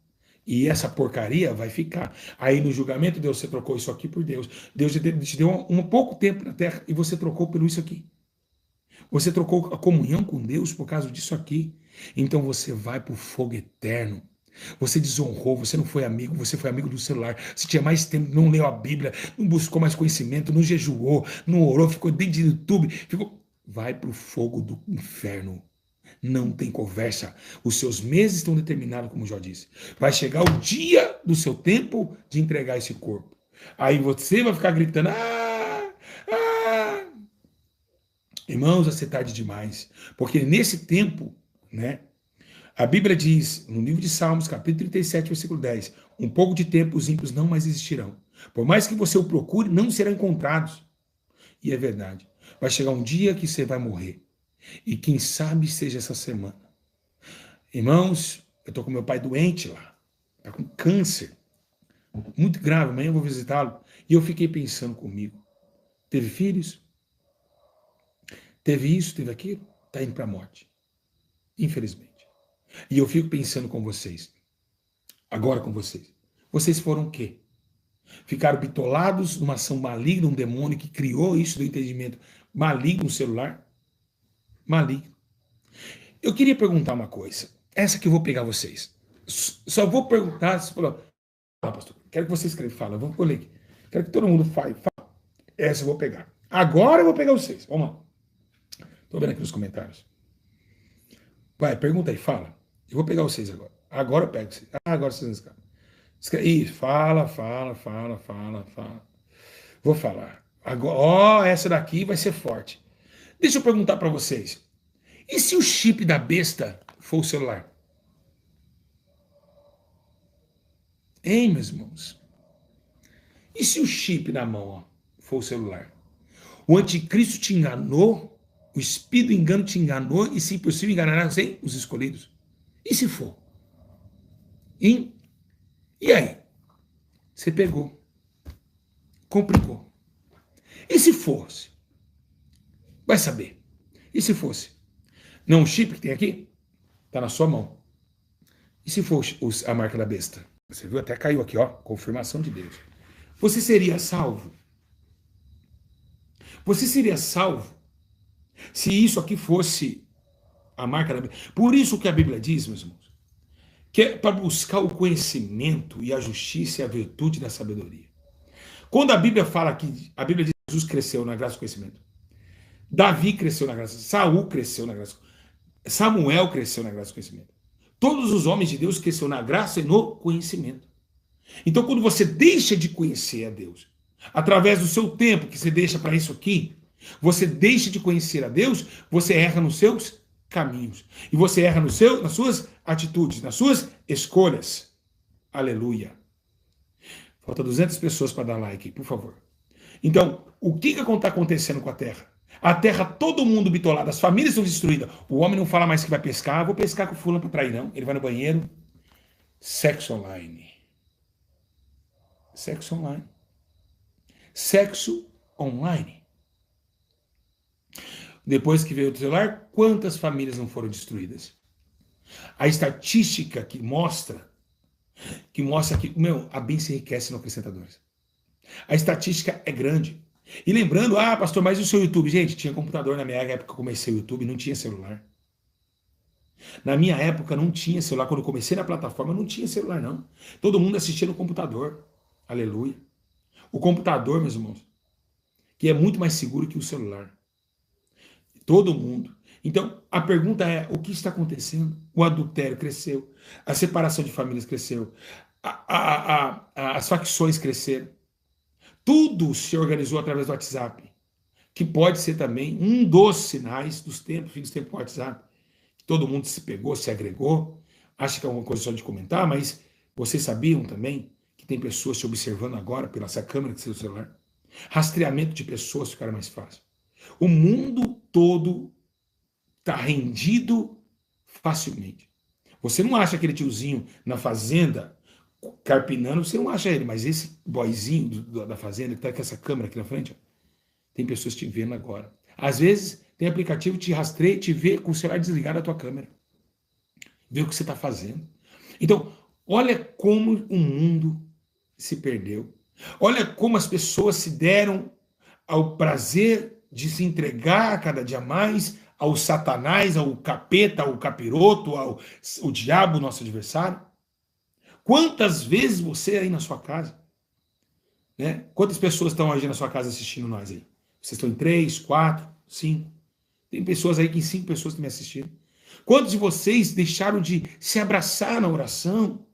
E essa porcaria vai ficar. Aí no julgamento, Deus, você trocou isso aqui por Deus. Deus te deu um pouco tempo na terra e você trocou por isso aqui. Você trocou a comunhão com Deus por causa disso aqui. Então você vai para o fogo eterno. Você desonrou, você não foi amigo, você foi amigo do celular. Você tinha mais tempo, não leu a Bíblia, não buscou mais conhecimento, não jejuou, não orou, ficou dentro do YouTube. Vai para o fogo do inferno. Não tem conversa. Os seus meses estão determinados, como Jó disse. Vai chegar o dia do seu tempo de entregar esse corpo. Aí você vai ficar gritando, Irmãos, vai ser tarde demais. Porque nesse tempo, né? A Bíblia diz, no livro de Salmos, capítulo 37, versículo 10, um pouco de tempo os ímpios não mais existirão. Por mais que você o procure, não serão encontrados. E é verdade. Vai chegar um dia que você vai morrer. E quem sabe seja essa semana. Irmãos, eu estou com meu pai doente lá. Está com câncer. Muito grave. Amanhã eu vou visitá-lo. E eu fiquei pensando comigo. Teve filhos? Teve isso, teve aquilo? Está indo para a morte. Infelizmente. E eu fico pensando com vocês. Agora com vocês. Vocês foram o quê? Ficaram bitolados numa ação maligna, um demônio que criou isso do entendimento maligno no celular? Maligno. Eu queria perguntar uma coisa. Essa que eu vou pegar vocês. Só vou perguntar. Você falou, pastor, quero que você escreva, fala. Eu vou ler aqui. Quero que todo mundo fale. Essa eu vou pegar. Agora eu vou pegar vocês. Vamos lá. Estou vendo aqui nos comentários. Vai, pergunta aí, fala. Eu vou pegar vocês agora. Agora eu pego vocês. Agora vocês não escrevem. Ih, fala. Vou falar. Agora, essa daqui vai ser forte. Deixa eu perguntar para vocês. E se o chip da besta for o celular? Hein, meus irmãos? E se o chip na mão for o celular? O anticristo te enganou, o espírito do engano te enganou e se possível enganará os escolhidos. E se for? Hein? E aí? Você pegou. Complicou. E se fosse? Vai saber. E se fosse? Não o chip que tem aqui? Está na sua mão. E se fosse a marca da besta? Você viu? Até caiu aqui, ó. Confirmação de Deus. Você seria salvo? Você seria salvo se isso aqui fosse a marca da besta? Por isso que a Bíblia diz, meus irmãos, que é para buscar o conhecimento e a justiça e a virtude da sabedoria. Quando a Bíblia fala que a Bíblia diz que Jesus cresceu na graça do conhecimento, Davi cresceu na graça, Saul cresceu na graça, Samuel cresceu na graça do conhecimento. Todos os homens de Deus cresceram na graça e no conhecimento. Então, quando você deixa de conhecer a Deus, através do seu tempo que você deixa para isso aqui, você deixa de conhecer a Deus, você erra nos seus caminhos. E você erra nas suas atitudes, nas suas escolhas. Aleluia. Falta 200 pessoas para dar like, por favor. Então, o que está acontecendo com a terra? A terra, todo mundo bitolado, as famílias estão destruídas. O homem não fala mais que vai pescar. Vou pescar com o fulano para trair, não. Ele vai no banheiro. Sexo online. Sexo online. Sexo online. Depois que veio o celular, quantas famílias não foram destruídas? A estatística que mostra que, a bênção enriquece no acrescentadores. A estatística é grande. E lembrando, pastor, mas o seu YouTube? Gente, tinha computador na minha época que eu comecei o YouTube, não tinha celular. Na minha época não tinha celular, quando eu comecei na plataforma não tinha celular não. Todo mundo assistia no computador. Aleluia. O computador, meus irmãos, que é muito mais seguro que o celular. Todo mundo. Então, a pergunta é, o que está acontecendo? O adultério cresceu, a separação de famílias cresceu, as facções cresceram. Tudo se organizou através do WhatsApp, que pode ser também um dos sinais dos tempos, fim dos tempos do WhatsApp. Todo mundo se pegou, se agregou. Acho que é uma coisa só de comentar, mas vocês sabiam também que tem pessoas te observando agora pela essa câmera que tem no celular? Rastreamento de pessoas ficaram mais fácil. O mundo todo está rendido facilmente. Você não acha aquele tiozinho na fazenda carpinando, você não acha ele, mas esse boyzinho da fazenda que está com essa câmera aqui na frente, ó, tem pessoas te vendo agora. Às vezes tem aplicativo que te rastreia e te vê com o celular desligado a tua câmera. Vê o que você está fazendo. Então, olha como o mundo se perdeu. Olha como as pessoas se deram ao prazer de se entregar cada dia mais ao Satanás, ao capeta, ao capiroto, ao diabo, nosso adversário. Quantas vezes você aí na sua casa, né? Quantas pessoas estão aí na sua casa assistindo nós aí? Vocês estão em 3, 4, 5. Tem pessoas aí que em 5 pessoas estão me assistindo. Quantos de vocês deixaram de se abraçar na oração?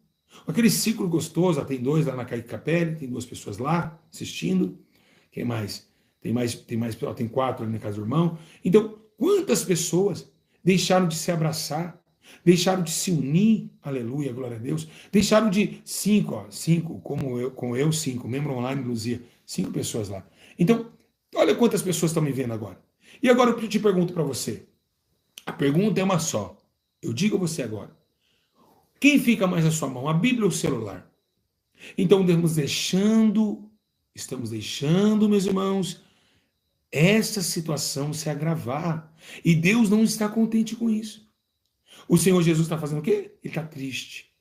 Aquele ciclo gostoso, tem 2 lá na Kaique Capelli, tem 2 pessoas lá assistindo. Quem mais? Tem 4 ali na casa do irmão. Então, quantas pessoas deixaram de se abraçar? Deixaram de se unir, aleluia, glória a Deus. Deixaram de 5, com eu 5, membro online, Luzia, 5 pessoas lá. Então, olha quantas pessoas estão me vendo agora. E agora eu te pergunto para você. A pergunta é uma só. Eu digo a você agora. Quem fica mais na sua mão, a Bíblia ou o celular? Então estamos deixando, meus irmãos, essa situação se agravar. E Deus não está contente com isso. O Senhor Jesus está fazendo o quê? Ele está triste.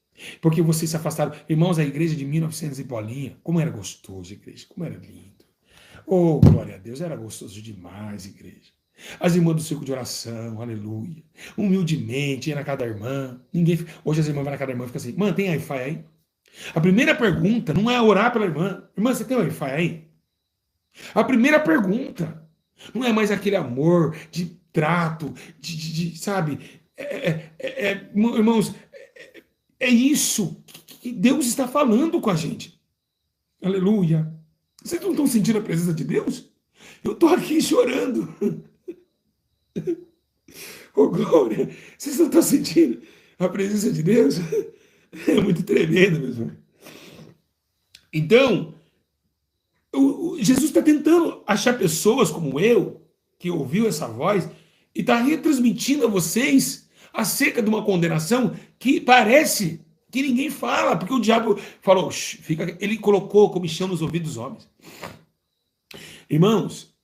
Porque vocês se afastaram. Irmãos, a igreja de 1900 e bolinha, como era gostoso, igreja, como era lindo. Oh, glória a Deus, era gostoso demais, igreja. As irmãs do círculo de oração, aleluia. Humildemente, ia na casa da irmã. Hoje as irmãs vão na casa da irmã e ficam assim, mãe, tem Wi-Fi aí? A primeira pergunta não é orar pela irmã. Irmã, você tem Wi-Fi aí? A primeira pergunta não é mais aquele amor de trato, sabe? Irmãos, é isso que Deus está falando com a gente. Aleluia. Vocês não estão sentindo a presença de Deus? Eu estou aqui chorando. Oh, glória. Vocês não estão sentindo a presença de Deus? É muito tremendo, meus irmãos. Então, Jesus está tentando achar pessoas como eu, que ouviu essa voz, e está retransmitindo a vocês acerca de uma condenação que parece que ninguém fala, porque o diabo falou, ele colocou comichão nos ouvidos dos homens. Irmãos,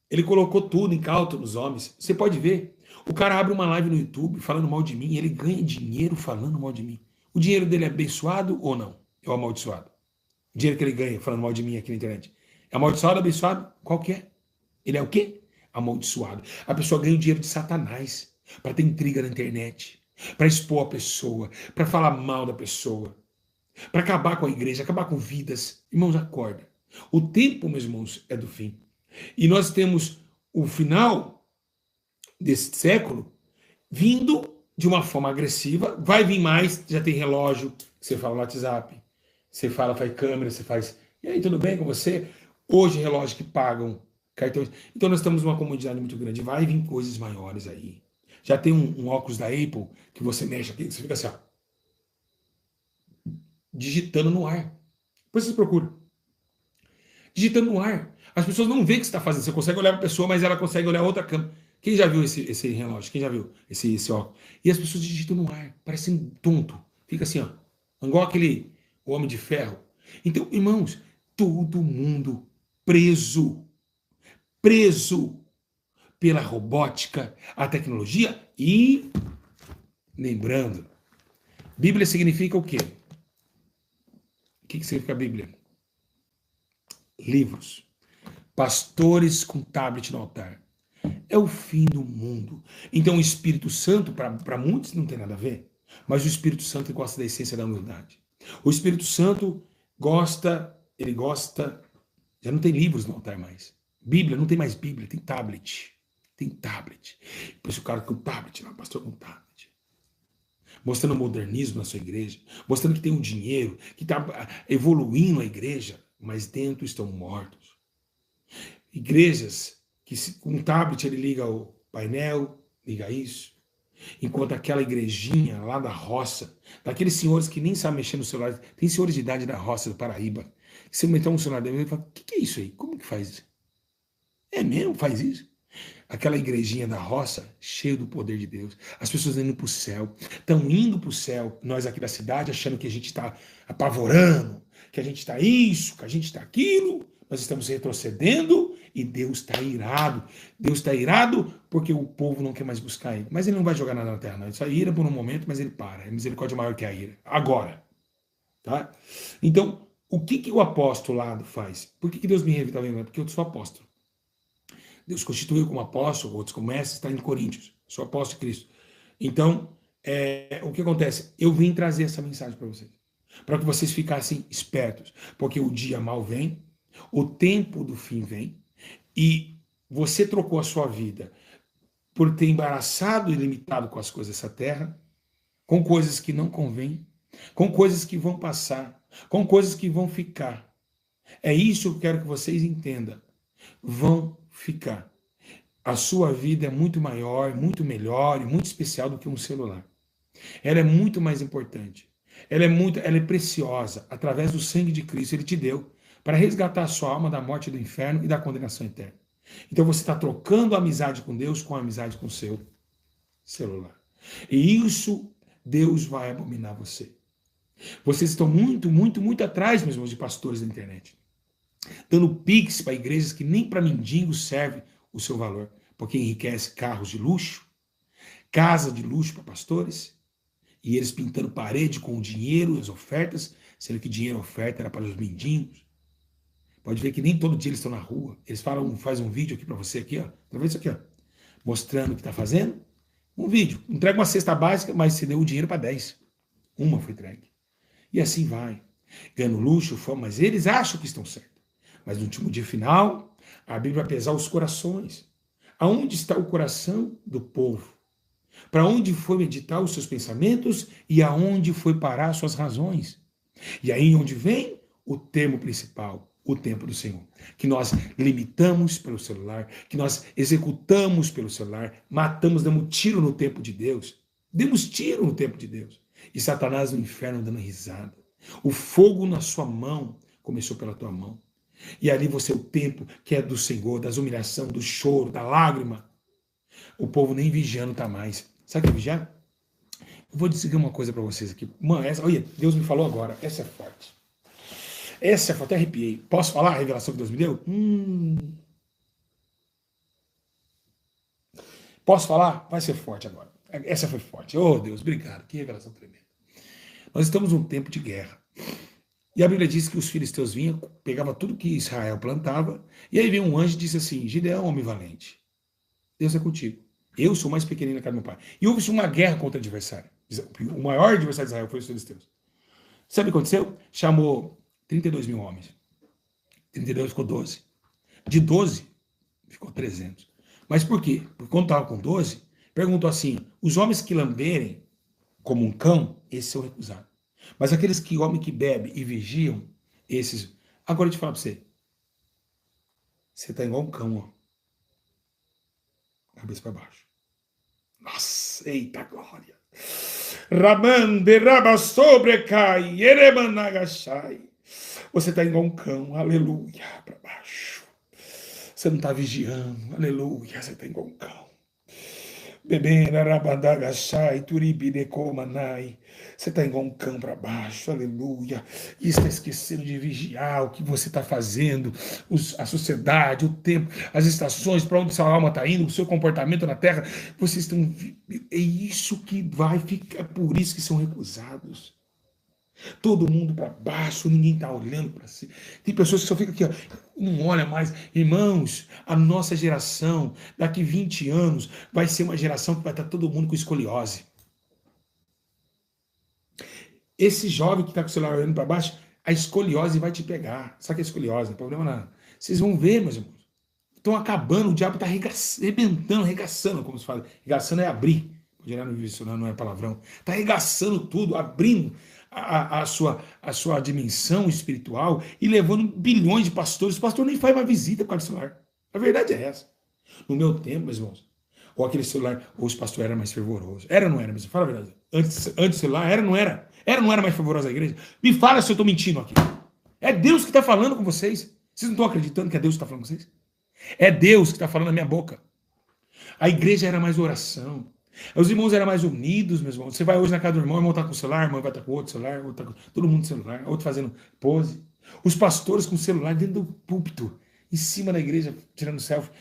ele colocou tudo em cauto nos homens. Você pode ver, o cara abre uma live no YouTube falando mal de mim, e ele ganha dinheiro falando mal de mim. O dinheiro dele é abençoado ou não? É o amaldiçoado? O dinheiro que ele ganha falando mal de mim aqui na internet. É amaldiçoado, abençoado? Qual que é? Ele é o quê? Amaldiçoado. A pessoa ganha o dinheiro de Satanás para ter intriga na internet, para expor a pessoa, para falar mal da pessoa, para acabar com a igreja, acabar com vidas. Irmãos, acorda. O tempo, meus irmãos, é do fim. E nós temos o final desse século vindo de uma forma agressiva. Vai vir mais, já tem relógio, você fala no WhatsApp, você faz câmera, você faz... E aí, tudo bem com você? Hoje, relógio que pagam cartões. Então, nós estamos numa comunidade muito grande. Vai vir coisas maiores aí. Já tem um óculos da Apple que você mexe aqui, que você fica assim, ó, digitando no ar. Depois vocês procuram. Digitando no ar. As pessoas não veem o que você está fazendo. Você consegue olhar para a pessoa, mas ela consegue olhar outra câmera. Quem já viu esse relógio? Quem já viu esse óculos? E as pessoas digitam no ar, parecendo tonto. Fica assim, ó. Igual aquele Homem de Ferro. Então, irmãos, todo mundo preso pela robótica, a tecnologia e, lembrando, Bíblia significa o quê? O que significa Bíblia? Livros. Pastores com tablet no altar. É o fim do mundo. Então o Espírito Santo, para muitos não tem nada a ver, mas o Espírito Santo gosta da essência da humildade. O Espírito Santo ele gosta, já não tem livros no altar mais. Bíblia, não tem mais Bíblia, tem tablet. Tem tablet. Depois o cara com tablet, o pastor com tablet. Mostrando modernismo na sua igreja, mostrando que tem um dinheiro, que está evoluindo a igreja, mas dentro estão mortos. Igrejas que com um tablet ele liga o painel, liga isso, enquanto aquela igrejinha lá da roça, daqueles senhores que nem sabem mexer no celular, tem senhores de idade da roça do Paraíba, que se meter um celular dele, ele fala, o que é isso aí? Como que faz isso? É mesmo? Faz isso? Aquela igrejinha da roça, cheio do poder de Deus. As pessoas indo para o céu. Estão indo para o céu. Nós aqui da cidade achando que a gente está apavorando, que a gente está isso, que a gente está aquilo. Nós estamos retrocedendo e Deus está irado. Deus está irado porque o povo não quer mais buscar ele. Mas ele não vai jogar nada na terra, não. Ele só ira por um momento, mas ele para. É misericórdia maior que a ira. Agora. Tá? Então, o que o apostolado faz? Por que Deus me revitaliza? Porque eu sou apóstolo. Deus constituiu como apóstolo, outros como mestre, está em Coríntios. Sou apóstolo de Cristo. Então, o que acontece? Eu vim trazer essa mensagem para vocês. Para que vocês ficassem espertos. Porque o dia mal vem, o tempo do fim vem, e você trocou a sua vida por ter embaraçado e limitado com as coisas dessa terra, com coisas que não convêm, com coisas que vão passar, com coisas que vão ficar. É isso que eu quero que vocês entendam. Vão ficar. A sua vida é muito maior, muito melhor e muito especial do que um celular. Ela é muito mais importante. Ela é preciosa. Através do sangue de Cristo, Ele te deu para resgatar a sua alma da morte do inferno e da condenação eterna. Então você está trocando a amizade com Deus com a amizade com o seu celular. E isso, Deus vai abominar você. Vocês estão muito, muito, muito atrás, meus irmãos, de pastores da internet. Dando pix para igrejas que nem para mendigos serve o seu valor, porque enriquece carros de luxo, casa de luxo para pastores, e eles pintando parede com o dinheiro, as ofertas, sendo que dinheiro oferta era para os mendigos. Pode ver que nem todo dia eles estão na rua. Eles fazem um vídeo aqui para você aqui, ó. Tá vendo isso aqui, ó? Mostrando o que está fazendo. Um vídeo. Entrega uma cesta básica, mas você deu o dinheiro para 10. Uma foi entregue. E assim vai. Ganhando luxo, fama, mas eles acham que estão certos. Mas no último dia final, a Bíblia vai pesar os corações. Aonde está o coração do povo? Para onde foi meditar os seus pensamentos e aonde foi parar as suas razões? E aí onde vem o termo principal, o tempo do Senhor. Que nós limitamos pelo celular, que nós executamos pelo celular, matamos, damos tiro no tempo de Deus. Demos tiro no tempo de Deus. E Satanás no inferno dando risada. O fogo na sua mão começou pela tua mão. E ali você, o tempo que é do Senhor, das humilhações, do choro, da lágrima. O povo nem vigiando está mais. Sabe o que é vigiar? Eu vou dizer uma coisa para vocês aqui. Mano, olha, Deus me falou agora. Essa é forte. Essa é forte, até arrepiei. Posso falar a revelação que Deus me deu? Posso falar? Vai ser forte agora. Essa foi forte. Oh, Deus, obrigado. Que revelação tremenda. Nós estamos num tempo de guerra. E a Bíblia diz que os filisteus vinham, pegavam tudo que Israel plantava, e aí veio um anjo e disse assim: Gideão, homem valente, Deus é contigo. Eu sou mais pequenino que meu pai. E houve uma guerra contra o adversário. O maior adversário de Israel foi os filisteus. Sabe o que aconteceu? Chamou 32 mil homens. 32 ficou 12. De 12, ficou 300. Mas por quê? Porque quando estava com 12, perguntou assim: os homens que lamberem como um cão, esses são recusados. Mas aqueles homens que bebem e vigiam, esses... Agora eu te falo para você. Você está igual um cão, ó. Cabeça para baixo. Nossa, eita glória. Ramande rabassobrecai, eremanagachai. Você está igual um cão, aleluia, para baixo. Você não está vigiando, aleluia, você está igual um cão. Você está igual um cão para baixo, aleluia. E está esquecendo de vigiar o que você está fazendo, a sociedade, o tempo, as estações, para onde sua alma está indo, o seu comportamento na terra. Vocês estão. É isso que vai ficar, é por isso que são recusados. Todo mundo para baixo, ninguém está olhando para si. Tem pessoas que só ficam aqui, ó, não olha mais. Irmãos, a nossa geração, daqui 20 anos, vai ser uma geração que vai estar todo mundo com escoliose. Esse jovem que está com o celular olhando para baixo, a escoliose vai te pegar. Sabe o que é escoliose? Não tem problema nada. Vocês vão ver, meus irmãos. Estão acabando, o diabo está arrebentando, arregaçando, como se fala. Arregaçando é abrir. Gerar no dicionário não é palavrão. Está arregaçando tudo, abrindo a sua dimensão espiritual e levando bilhões de pastores. O pastor nem faz uma visita com o celular. A verdade é essa. No meu tempo, meus irmãos, ou aquele celular, ou os pastores eram mais fervorosos. Era ou não era? Mas fala a verdade. Antes do celular, era ou não era? Era ou não era mais fervorosa a igreja? Me fala se eu estou mentindo aqui. É Deus que está falando com vocês. Vocês não estão acreditando que é Deus que está falando com vocês? É Deus que está falando na minha boca. A igreja era mais oração. Os irmãos eram mais unidos, meus irmãos. Você vai hoje na casa do irmão, o irmão está com o celular, o irmão vai estar com outro celular, outro tá com... todo mundo com celular, outro fazendo pose. Os pastores com o celular dentro do púlpito, em cima da igreja, tirando selfie.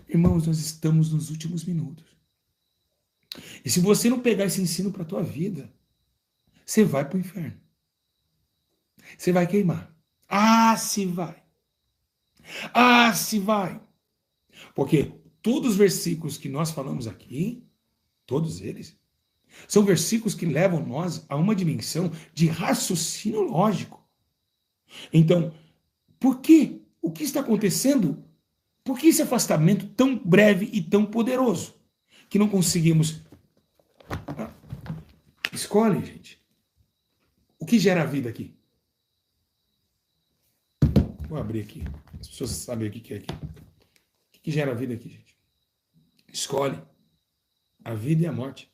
Irmãos, nós estamos nos últimos minutos. E se você não pegar esse ensino para a tua vida, você vai para o inferno. Você vai queimar. Ah, se vai. Ah, se vai. Porque todos os versículos que nós falamos aqui, todos eles, são versículos que levam nós a uma dimensão de raciocínio lógico. Então, por quê? O que está acontecendo? Por que esse afastamento tão breve e tão poderoso? Que não conseguimos... Escolhe, gente. O que gera a vida aqui? Vou abrir aqui. As pessoas sabem o que é aqui. O que gera a vida aqui, gente? Escolhe. A vida e a morte.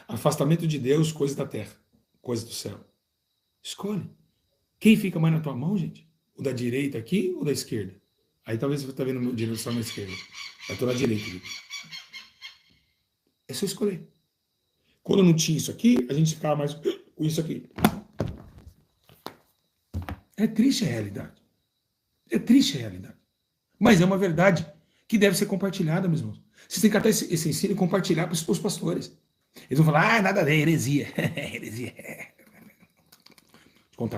Afastamento de Deus, coisa da terra. Coisa do céu. Escolhe. Quem fica mais na tua mão, gente? O da direita aqui ou da esquerda? Aí talvez você está vendo o meu direito só na esquerda. Eu estou na direita aqui. É só escolher. Quando não tinha isso aqui, a gente ficava mais com isso aqui. É triste a realidade. É triste a realidade. Mas é uma verdade que deve ser compartilhada, meus irmãos. Vocês têm que até esse ensino e compartilhar para os pastores. Eles vão falar, nada a ver, heresia. Heresia. Deixa eu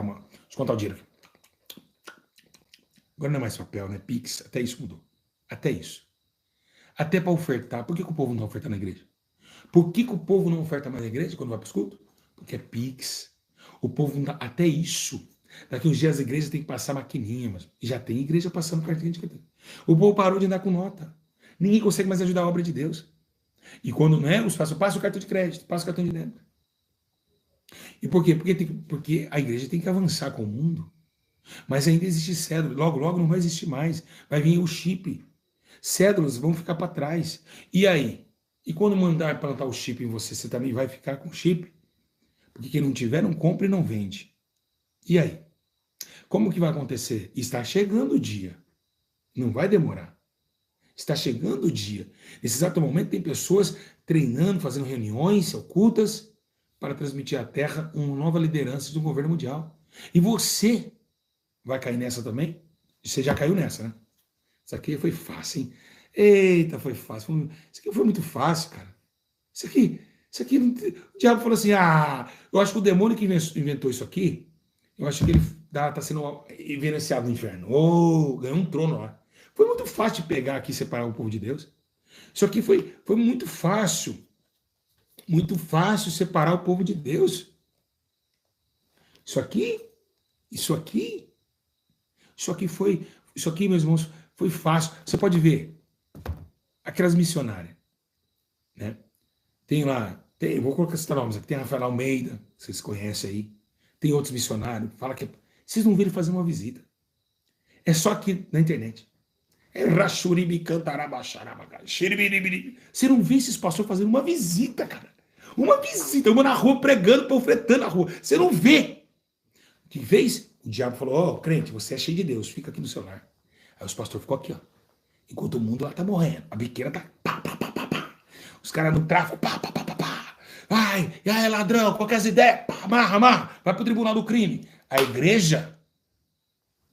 contar o dinheiro. Agora não é mais papel, né? Pix, até isso mudou. Até isso. Até para ofertar. Por que o povo não oferta na igreja? Por que o povo não oferta mais na igreja quando vai para os cultos? Porque é Pix. O povo não dá, até isso. Daqui uns dias as igrejas têm que passar maquininha, mas já tem igreja passando cartinha de crédito. O povo parou de andar com nota. Ninguém consegue mais ajudar a obra de Deus. E quando não é, os passa o cartão de crédito, passa o cartão de débito. E por quê? Porque a igreja tem que avançar com o mundo. Mas ainda existe cédula. Logo, logo não vai existir mais. Vai vir o chip. Cédulas vão ficar para trás. E aí? E quando mandar plantar o chip em você, você também vai ficar com chip? Porque quem não tiver, não compra e não vende. E aí? Como que vai acontecer? Está chegando o dia. Não vai demorar. Está chegando o dia. Nesse exato momento, tem pessoas treinando, fazendo reuniões ocultas para transmitir à Terra uma nova liderança do governo mundial. E você vai cair nessa também? Você já caiu nessa, né? Isso aqui foi fácil, hein? Eita, foi fácil. Isso aqui foi muito fácil, cara. Isso aqui, o diabo falou assim, eu acho que o demônio que inventou isso aqui, eu acho que ele está sendo evidenciado no inferno. Ganhou um trono lá. Foi muito fácil de pegar aqui e separar o povo de Deus. Isso aqui foi muito fácil. Muito fácil separar o povo de Deus. Isso aqui, meus irmãos, foi fácil. Você pode ver aquelas missionárias, né? Tem lá, vou colocar esses nomes aqui, tem Rafael Almeida, vocês conhecem aí. Tem outros missionários, fala que vocês não viram fazer uma visita. É só aqui na internet. Você não vê esses pastores fazendo uma visita, cara. Uma visita, uma na rua pregando, panfletando na rua. Você não vê. O que fez? O diabo falou, crente, você é cheio de Deus, fica aqui no celular. Aí os pastores ficou aqui, ó. Enquanto o mundo lá tá morrendo. A biqueira tá pá, pá, pá, pá, pá. Os caras no tráfico, pá, pá, pá, pá, pá. Vai, e aí, ladrão, qual que é as ideias? Pá, amarra. Vai pro tribunal do crime. A igreja,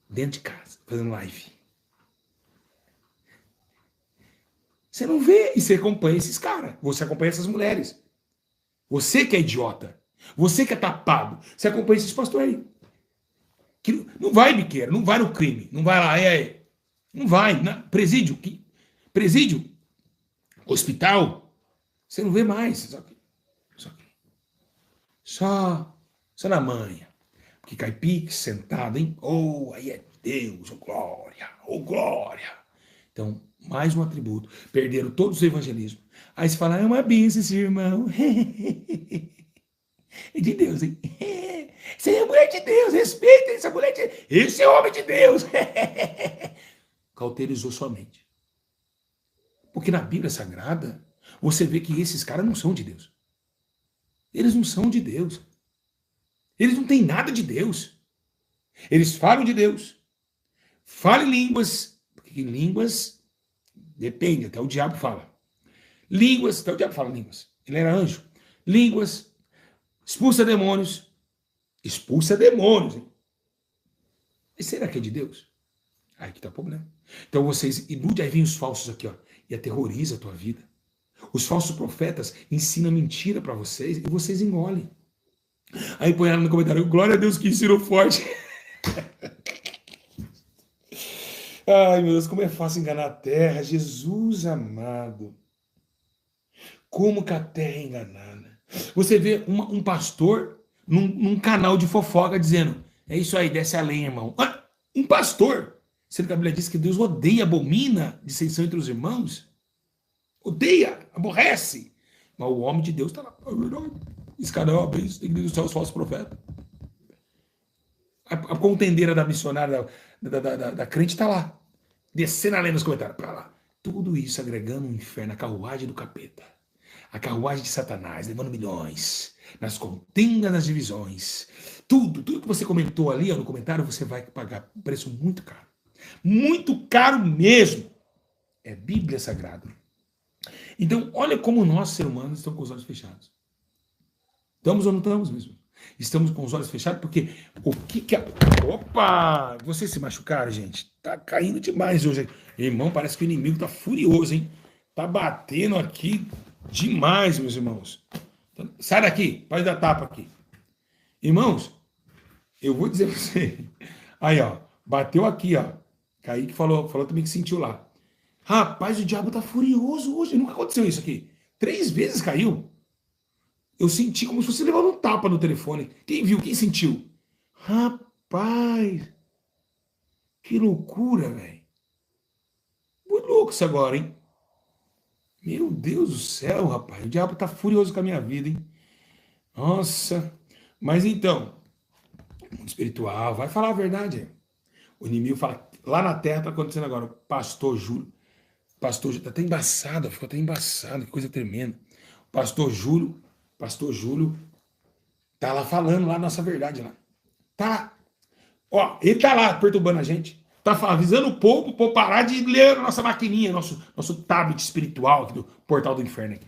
dentro de casa, fazendo live. Você não vê e você acompanha esses caras. Você acompanha essas mulheres. Você que é idiota. Você que é tapado. Você acompanha esses pastores aí. Que não vai, biqueira. Não vai no crime. Não vai lá. Não vai. Presídio. Presídio. Hospital. Você não vê mais. Só na manha. Porque cai Pix sentado, hein? Aí é Deus. Glória. Glória. Então, mais um atributo. Perderam todos os evangelismos. Aí você fala, é uma bênção esse irmão. É de Deus, hein? Você é mulher de Deus, respeita essa mulher de Deus. Esse é homem de Deus. Cauterizou sua mente. Porque na Bíblia Sagrada, você vê que esses caras não são de Deus. Eles não são de Deus. Eles não têm nada de Deus. Eles falam de Deus. Falam em línguas. Porque em línguas, depende, até o diabo fala. Línguas, então o diabo fala línguas. Ele era anjo. Línguas, expulsa demônios. Expulsa demônios, hein? E será que é de Deus? Aí que tá o problema. Então vocês iludem, aí vem os falsos aqui, ó, e aterroriza a tua vida. Os falsos profetas ensinam mentira para vocês e vocês engolem. Aí põe ela no comentário, glória a Deus que ensinou forte. Ai, meu Deus, como é fácil enganar a terra. Jesus amado. Como que a terra é enganada. Você vê um pastor num canal de fofoca dizendo, é isso aí, desce a lenha, irmão. Ah, um pastor. Sendo que a Bíblia diz que Deus odeia, abomina dissensão entre os irmãos. Odeia, aborrece. Mas o homem de Deus está lá. Esse canal é uma bênção, tem que denunciar os falsos profetas. A contendeira da missionária, da crente está lá. Descendo a lenha nos comentários. Para lá. Tudo isso agregando um inferno, a carruagem do capeta. A carruagem de Satanás, levando milhões. Nas contendas, nas divisões. Tudo que você comentou ali ó, no comentário, você vai pagar um preço muito caro. Muito caro mesmo. É Bíblia Sagrada. Então, olha como nós, seres humanos, estamos com os olhos fechados. Estamos ou não estamos mesmo? Estamos com os olhos fechados porque o que é... Opa! Vocês se machucaram, gente? Tá caindo demais hoje. Irmão, parece que o inimigo tá furioso, hein? Tá batendo aqui demais, meus irmãos. Sai daqui, pode dar tapa aqui. Irmãos, eu vou dizer pra você. Aí, ó, bateu aqui, ó. Kaique falou também que sentiu lá. Rapaz, o diabo tá furioso hoje. Nunca aconteceu isso aqui. 3 vezes caiu. Eu senti como se fosse levando um tapa no telefone. Quem viu? Quem sentiu? Rapaz, que loucura, velho. Muito louco isso agora, hein? Meu Deus do céu, rapaz. O diabo tá furioso com a minha vida, hein? Nossa. Mas então, mundo espiritual, vai falar a verdade. Hein? O inimigo fala, lá na terra tá acontecendo agora. Pastor Júlio tá até embaçado, ficou até embaçado, que coisa tremenda. Pastor Júlio tá lá falando lá a nossa verdade lá. Tá. Ó, ele tá lá perturbando a gente. Tá avisando o povo para parar de ler a nossa maquininha, nosso tablet espiritual aqui do portal do inferno aqui.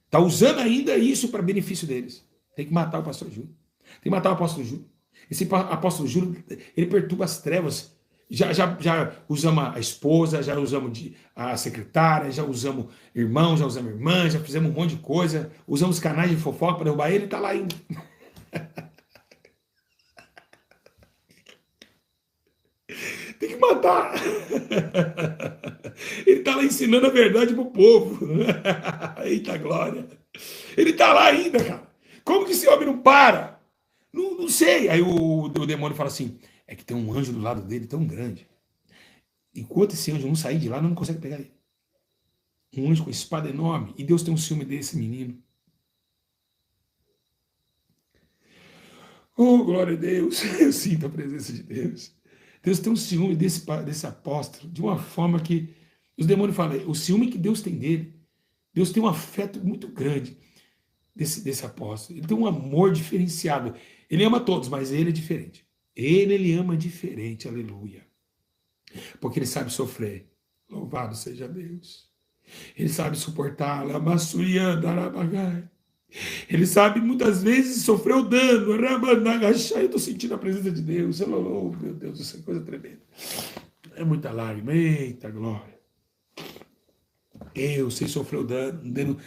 Tá usando ainda isso para benefício deles. Tem que matar o pastor Júlio. Tem que matar o apóstolo Júlio. Esse apóstolo Júlio, ele perturba as trevas. Já usamos a esposa, já usamos a secretária, já usamos irmão, já usamos irmã, já fizemos um monte de coisa, usamos canais de fofoca para derrubar ele, tá lá ainda. Tem que matar. Ele tá lá ensinando a verdade pro povo. Eita glória. Ele tá lá ainda, cara. Como que esse homem não para? Não sei. Aí o demônio fala assim, é que tem um anjo do lado dele tão grande. Enquanto esse anjo não sair de lá, não consegue pegar ele. Um anjo com espada enorme. E Deus tem um ciúme desse menino. Oh, glória a Deus. Eu sinto a presença de Deus. Deus tem um ciúme desse apóstolo de uma forma que os demônios falam, o ciúme que Deus tem dele. Deus tem um afeto muito grande desse apóstolo. Ele tem um amor diferenciado. Ele ama todos, mas ele é diferente. Ele ama diferente, aleluia. Porque ele sabe sofrer. Louvado seja Deus. Ele sabe suportar. Ele sabe muitas vezes sofrer o dano. Eu estou sentindo a presença de Deus. Oh, meu Deus, isso é coisa tremenda. É muita lágrima. Eita glória. Eu sei sofrer o dano.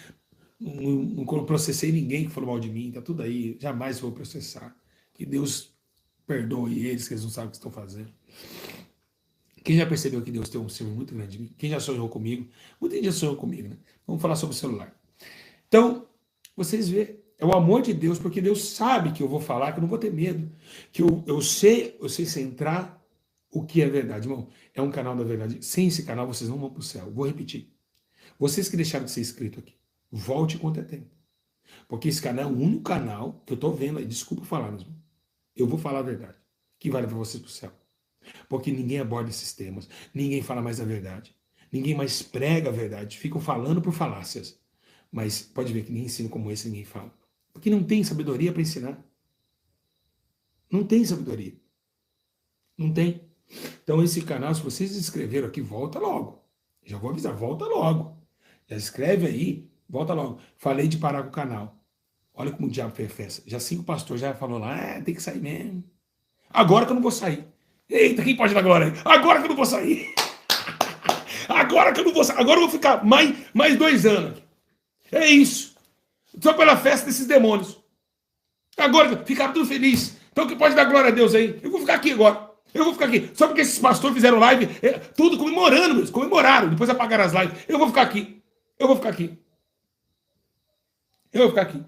Não processei ninguém que falou mal de mim. Tá tudo aí. Jamais vou processar. Que Deus perdoe eles, que eles não sabem o que estão fazendo. Quem já percebeu que Deus tem um ciúme muito grande de mim? Quem já sonhou comigo? Muita gente já sonhou comigo, né? Vamos falar sobre o celular. Então, vocês vê, é o amor de Deus, porque Deus sabe que eu vou falar, que eu não vou ter medo, que eu sei centrar o que é verdade. Irmão, é um canal da verdade. Sem esse canal, vocês não vão para o céu. Vou repetir. Vocês que deixaram de ser inscritos aqui, volte quanto é tempo. Porque esse canal é o único canal que eu estou vendo aí, desculpa falar, mas eu vou falar a verdade, que vai levar vocês para o céu. Porque ninguém aborda esses temas, ninguém fala mais a verdade, ninguém mais prega a verdade, ficam falando por falácias. Mas pode ver que nem ensino como esse ninguém fala. Porque não tem sabedoria para ensinar. Não tem sabedoria. Não tem. Então esse canal, se vocês se inscreveram aqui, volta logo. Já vou avisar, volta logo. Já escreve aí, volta logo. Falei de parar com o canal. Olha como o diabo fez festa. Já 5 pastores já falou lá, tem que sair mesmo. Agora que eu não vou sair. Eita, quem pode dar glória aí? Agora que eu não vou sair. Agora que eu não vou sair. Agora eu vou ficar mais 2 anos. É isso. Só pela festa desses demônios. Agora, ficaram tudo felizes. Então, que pode dar glória a Deus aí? Eu vou ficar aqui agora. Eu vou ficar aqui. Só porque esses pastores fizeram live, tudo comemorando mesmo. Comemoraram. Depois apagaram as lives. Eu vou ficar aqui. Eu vou ficar aqui. Eu vou ficar aqui.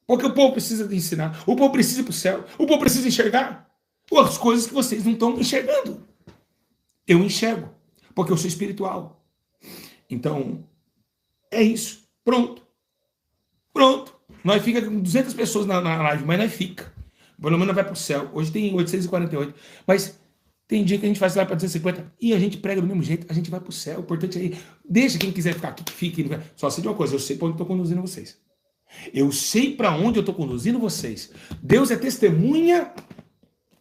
Porque o povo precisa de ensinar. O povo precisa ir para o céu. O povo precisa enxergar as coisas que vocês não estão enxergando. Eu enxergo. Porque eu sou espiritual. Então, é isso. Pronto. Pronto. Nós fica com 200 pessoas na live, mas nós fica. Pelo menos vai para o céu. Hoje tem 848. Mas tem dia que a gente faz live para 250 e a gente prega do mesmo jeito. A gente vai para o céu. O importante é aí. Deixa quem quiser ficar aqui, que fique. Só sei de uma coisa. Eu sei para onde eu estou conduzindo vocês. Eu sei para onde eu estou conduzindo vocês. Deus é testemunha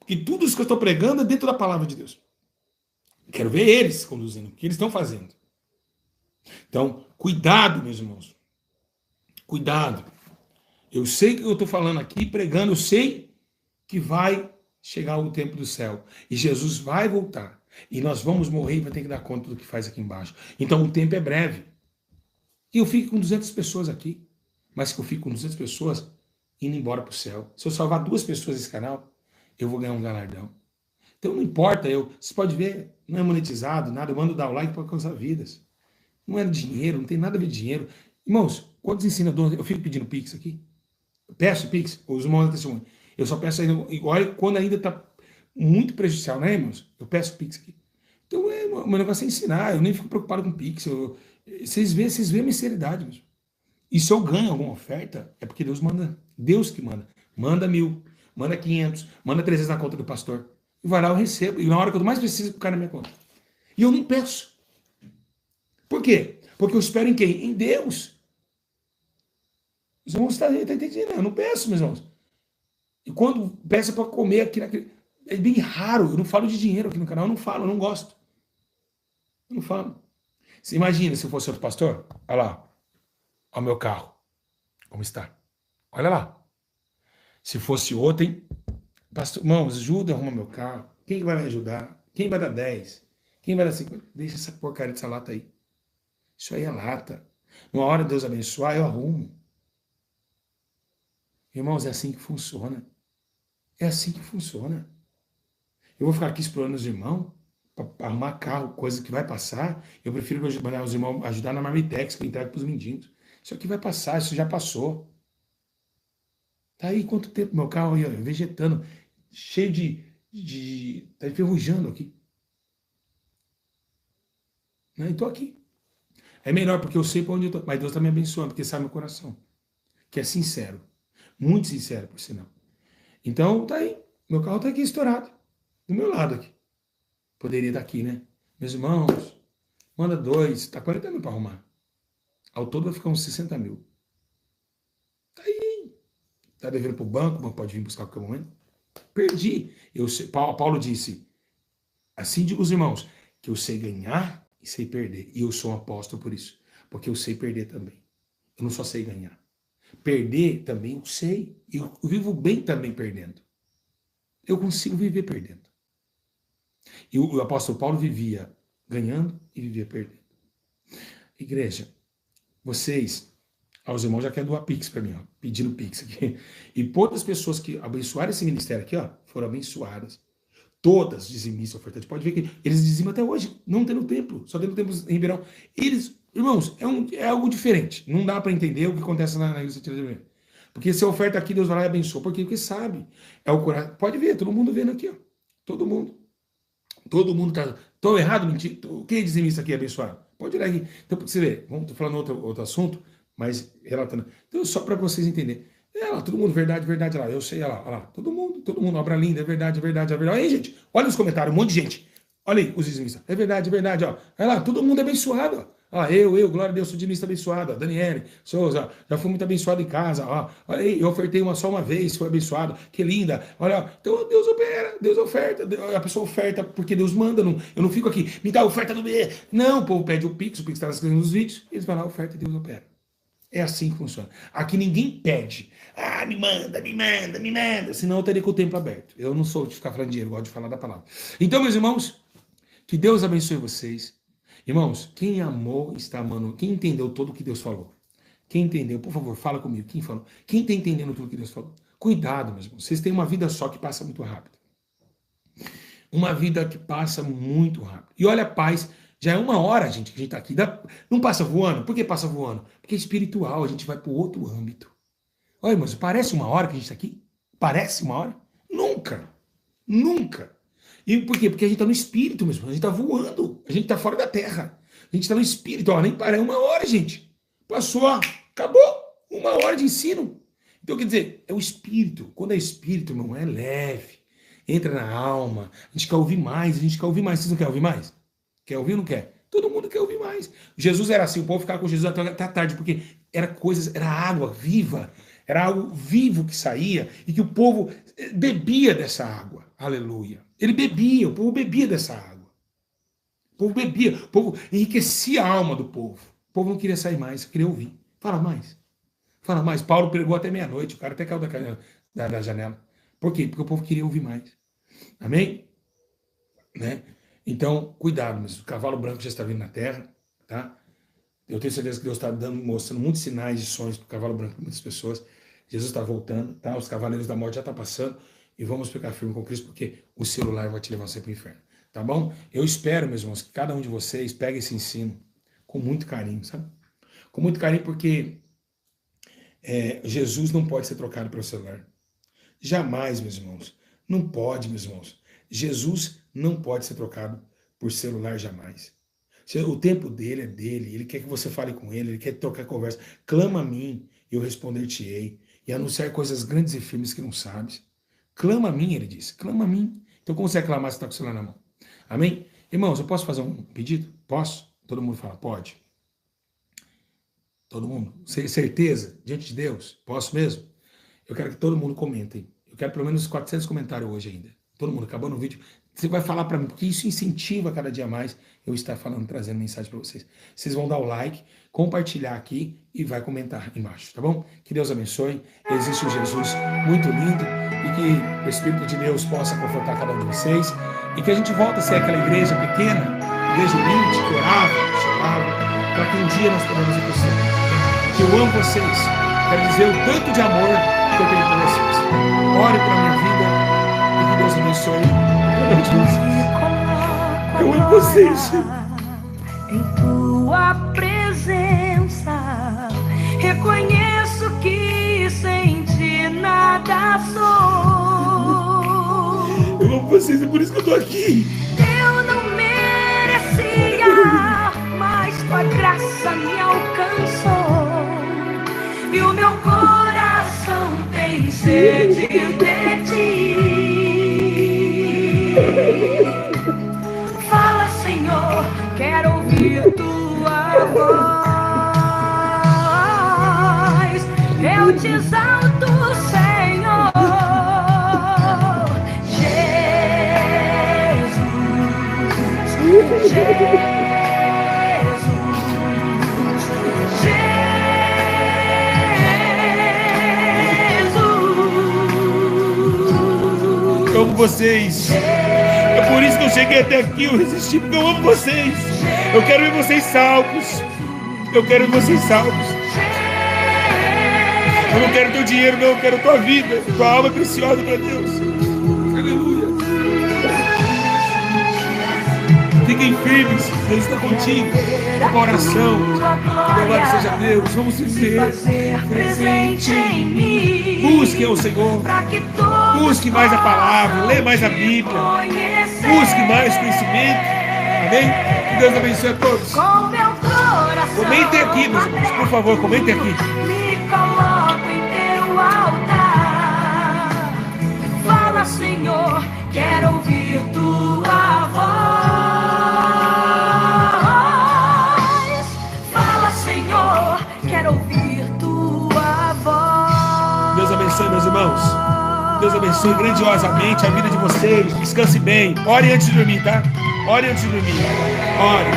que tudo isso que eu estou pregando é dentro da palavra de Deus. Quero ver eles conduzindo. O que eles estão fazendo. Então, cuidado, meus irmãos. Cuidado. Eu sei que eu estou falando aqui, pregando, eu sei que vai chegar o tempo do céu. E Jesus vai voltar. E nós vamos morrer e vai ter que dar conta do que faz aqui embaixo. Então o tempo é breve. E eu fico com 200 pessoas aqui. Mas que eu fico com 200 pessoas indo embora para o céu. Se eu salvar 2 pessoas desse canal, eu vou ganhar um galardão. Então não importa, você pode ver, não é monetizado, nada, eu mando dar o like para alcançar vidas. Não é dinheiro, não tem nada a ver com dinheiro. Irmãos, quantos ensinadores, eu fico pedindo Pix aqui? Eu peço Pix, os irmãos testemunham. Eu só peço ainda, olha, quando ainda está muito prejudicial, né, irmãos? Eu peço Pix aqui. Então, o meu negócio é ensinar, eu nem fico preocupado com Pix. Vocês veem a minha seriedade mesmo. E se eu ganho alguma oferta, é porque Deus manda. Deus que manda. Manda 1.000, manda 500, manda 300 na conta do pastor. E vai lá, eu recebo. E na hora que eu mais preciso, o cara na minha conta. E eu nem peço. Por quê? Porque eu espero em quem? Em Deus. Os irmãos estão entendendo? Eu não peço, meus irmãos. E quando peço é para comer aqui naquele... É bem raro. Eu não falo de dinheiro aqui no canal. Eu não falo, eu não gosto. Eu não falo. Você imagina se eu fosse outro pastor? Olha lá. Olha o meu carro. Como está? Olha lá. Se fosse outro, hein? Pastor, irmãos, ajuda a arrumar meu carro. Quem vai me ajudar? Quem vai dar 10? Quem vai dar 50? Deixa essa porcaria dessa lata aí. Isso aí é lata. Numa hora de Deus abençoar, eu arrumo. Irmãos, é assim que funciona. É assim que funciona. Eu vou ficar aqui explorando os irmãos para arrumar carro, coisa que vai passar. Eu prefiro mandar os irmãos ajudar na Marmitex, que eu entrego para os mendigos. Isso aqui vai passar, isso já passou. Tá aí quanto tempo meu carro aí, ó, vegetando, cheio de tá enferrujando aqui. Né? E tô aqui. É melhor porque eu sei para onde eu tô. Mas Deus está me abençoando, porque sabe meu coração. Que é sincero. Muito sincero, por sinal. Então, tá aí. Meu carro tá aqui estourado. Do meu lado aqui. Poderia estar aqui, né? Meus irmãos, manda 2. Tá 40 mil para arrumar. Ao todo vai ficar uns 60 mil. Tá aí. Tá devendo pro banco, o banco pode vir buscar a qualquer momento. Perdi. Paulo disse, assim digo os irmãos, que eu sei ganhar e sei perder. E eu sou um apóstolo por isso. Porque eu sei perder também. Eu não só sei ganhar. Perder também eu sei. Eu vivo bem também perdendo. Eu consigo viver perdendo. E o apóstolo Paulo vivia ganhando e vivia perdendo. Igreja, vocês, os irmãos já querem doar Pix para mim, ó, pedindo Pix aqui. E todas as pessoas que abençoaram esse ministério aqui, ó, foram abençoadas. Todas dizimistas, ofertantes. Pode ver que eles dizimam até hoje, não tem no templo, só tem no templo em Ribeirão. Eles, irmãos, é algo diferente. Não dá para entender o que acontece na igreja de Ribeirão. Porque se a oferta aqui, Deus vai lá e abençoa. Por quê? Porque sabe. É o coração. Pode ver, todo mundo vendo aqui, ó. Todo mundo. Todo mundo tá. Estou errado, mentira. Quem é dizimista aqui abençoado? Pode olhar aqui. Então, você vê, vamos falando outro assunto, mas relatando. Então, só para vocês entenderem. Lá, todo mundo, verdade, verdade, lá. Eu sei, olha lá. Todo mundo, obra linda, é verdade, é verdade, é verdade. Aí, gente, olha nos comentários, um monte de gente. Olha aí, os dizimistas. É verdade, ó. Olha lá, todo mundo é abençoado, ó. Glória a Deus, sou dinista abençoado. Daniele Souza, já fui muito abençoado em casa. Olha aí, eu ofertei só uma vez, foi abençoado. Que linda. Olha, então Deus opera, Deus oferta. A pessoa oferta porque Deus manda. Eu não fico aqui, me dá a oferta do mês. Não, o povo pede o Pix está escrevendo nos vídeos, eles vão lá, oferta e Deus opera. É assim que funciona. Aqui ninguém pede. Me manda, me manda, me manda. Senão eu teria com o templo aberto. Eu não sou de ficar falando dinheiro, eu gosto de falar da palavra. Então, meus irmãos, que Deus abençoe vocês. Irmãos, quem amou está amando. Quem entendeu tudo o que Deus falou? Quem entendeu, por favor, fala comigo. Quem falou? Quem está entendendo tudo o que Deus falou? Cuidado, meus irmãos. Vocês têm uma vida só que passa muito rápido. Uma vida que passa muito rápido. E olha a paz. Já é 1 hora, gente, que a gente está aqui. Não passa voando? Por que passa voando? Porque é espiritual, a gente vai para o outro âmbito. Olha, irmãos, parece 1 hora que a gente está aqui? Parece 1 hora? Nunca. Nunca. E por quê? Porque a gente está no espírito mesmo. A gente está voando. A gente está fora da terra. A gente está no espírito. Nem para 1 hora, gente. Passou, acabou. 1 hora de ensino. Então, quer dizer, é o espírito. Quando é espírito, irmão, é leve. Entra na alma. A gente quer ouvir mais. A gente quer ouvir mais. Vocês não querem ouvir mais? Quer ouvir ou não quer? Todo mundo quer ouvir mais. Jesus era assim. O povo ficava com Jesus até a tarde. Porque era água viva. Era algo vivo que saía. E que o povo bebia dessa água. Aleluia. Ele bebia, o povo bebia dessa água. O povo bebia, o povo enriquecia a alma do povo. O povo não queria sair mais, queria ouvir. Fala mais. Fala mais. Paulo pregou até meia-noite, o cara até caiu da janela. Por quê? Porque o povo queria ouvir mais. Amém? Né? Então, cuidado, mas o cavalo branco já está vindo na terra, tá? Eu tenho certeza que Deus está mostrando muitos sinais de sonhos para o cavalo branco para muitas pessoas. Jesus está voltando, tá? Os cavaleiros da morte já estão passando. E vamos ficar firme com Cristo, porque o celular vai te levar sempre para o inferno. Tá bom? Eu espero, meus irmãos, que cada um de vocês pegue esse ensino com muito carinho, sabe? Com muito carinho, porque Jesus não pode ser trocado pelo celular. Jamais, meus irmãos. Não pode, meus irmãos. Jesus não pode ser trocado por celular jamais. O tempo dele é dele. Ele quer que você fale com ele, ele quer trocar conversa. Clama a mim, eu responder-te-ei. E anunciar coisas grandes e firmes que não sabes. Clama a mim, ele disse. Clama a mim. Então, como você vai clamar se está com o celular na mão? Amém? Irmãos, eu posso fazer um pedido? Posso? Todo mundo fala, pode. Todo mundo? Certeza? Diante de Deus? Posso mesmo? Eu quero que todo mundo comente. Eu quero pelo menos 400 comentários hoje ainda. Todo mundo, acabou no vídeo. Você vai falar para mim, porque isso incentiva cada dia mais eu estar falando, trazendo mensagem para vocês. Vocês vão dar o like, compartilhar aqui e vai comentar embaixo, tá bom? Que Deus abençoe. Existe um Jesus muito lindo e que o Espírito de Deus possa confortar cada um de vocês e que a gente volte a ser aquela igreja pequena, igreja humilde, que orava, chamava, para que um dia nós podemos ir para o céu. Que eu amo vocês. Quero dizer o tanto de amor que eu tenho por vocês. Ore pela minha vida e que Deus abençoe. Eu amo vocês. Em tua presença, reconheço que sem ti nada sou. Eu amo vocês, é por isso que eu tô aqui. Eu não merecia, mas tua graça me alcançou. E o meu coração tem sede de ti. Fala, Senhor, quero ouvir tua voz. Eu te exalto, Senhor. Jesus, Eu amo vocês. É por isso que eu cheguei até aqui, eu resisti, porque eu amo vocês. Eu quero ver vocês salvos. Eu quero ver vocês salvos. Eu não quero teu dinheiro, não. Eu quero tua vida. Tua alma é preciosa para Deus. Aleluia. Fiquem firmes. Deus está contigo. Uma oração. Louvado seja Deus. Vamos viver. presente em mim. Busque ao Senhor. Busque mais a palavra. Lê mais a Bíblia. Busque mais conhecimento. Amém? Que Deus abençoe a todos. Comentem aqui, meus irmãos. Por favor, comentem aqui. Me coloco em teu altar. Fala, Senhor, quero ouvir tua voz. Deus abençoe grandiosamente a vida de vocês. Descanse bem. Ore antes de dormir, tá? Ore antes de dormir. Ore.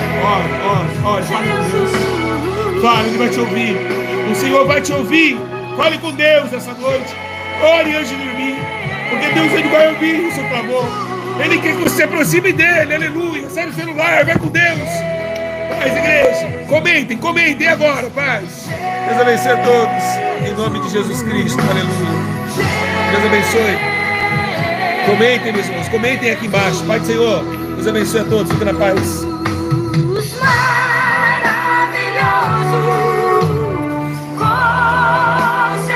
Fale com Deus. Fale, Ele vai te ouvir. O Senhor vai te ouvir. Fale com Deus essa noite. Ore antes de dormir. Porque Deus, Ele vai ouvir o seu clamor. Ele quer que você se aproxime dEle. Aleluia. Sai do celular, vai com Deus. Paz, igreja. Comentem agora, paz. Deus abençoe a todos. Em nome de Jesus Cristo. Aleluia. Deus abençoe. Comentem, meus irmãos. Comentem aqui embaixo. Pai do Senhor. Deus abençoe a todos. Fica na paz.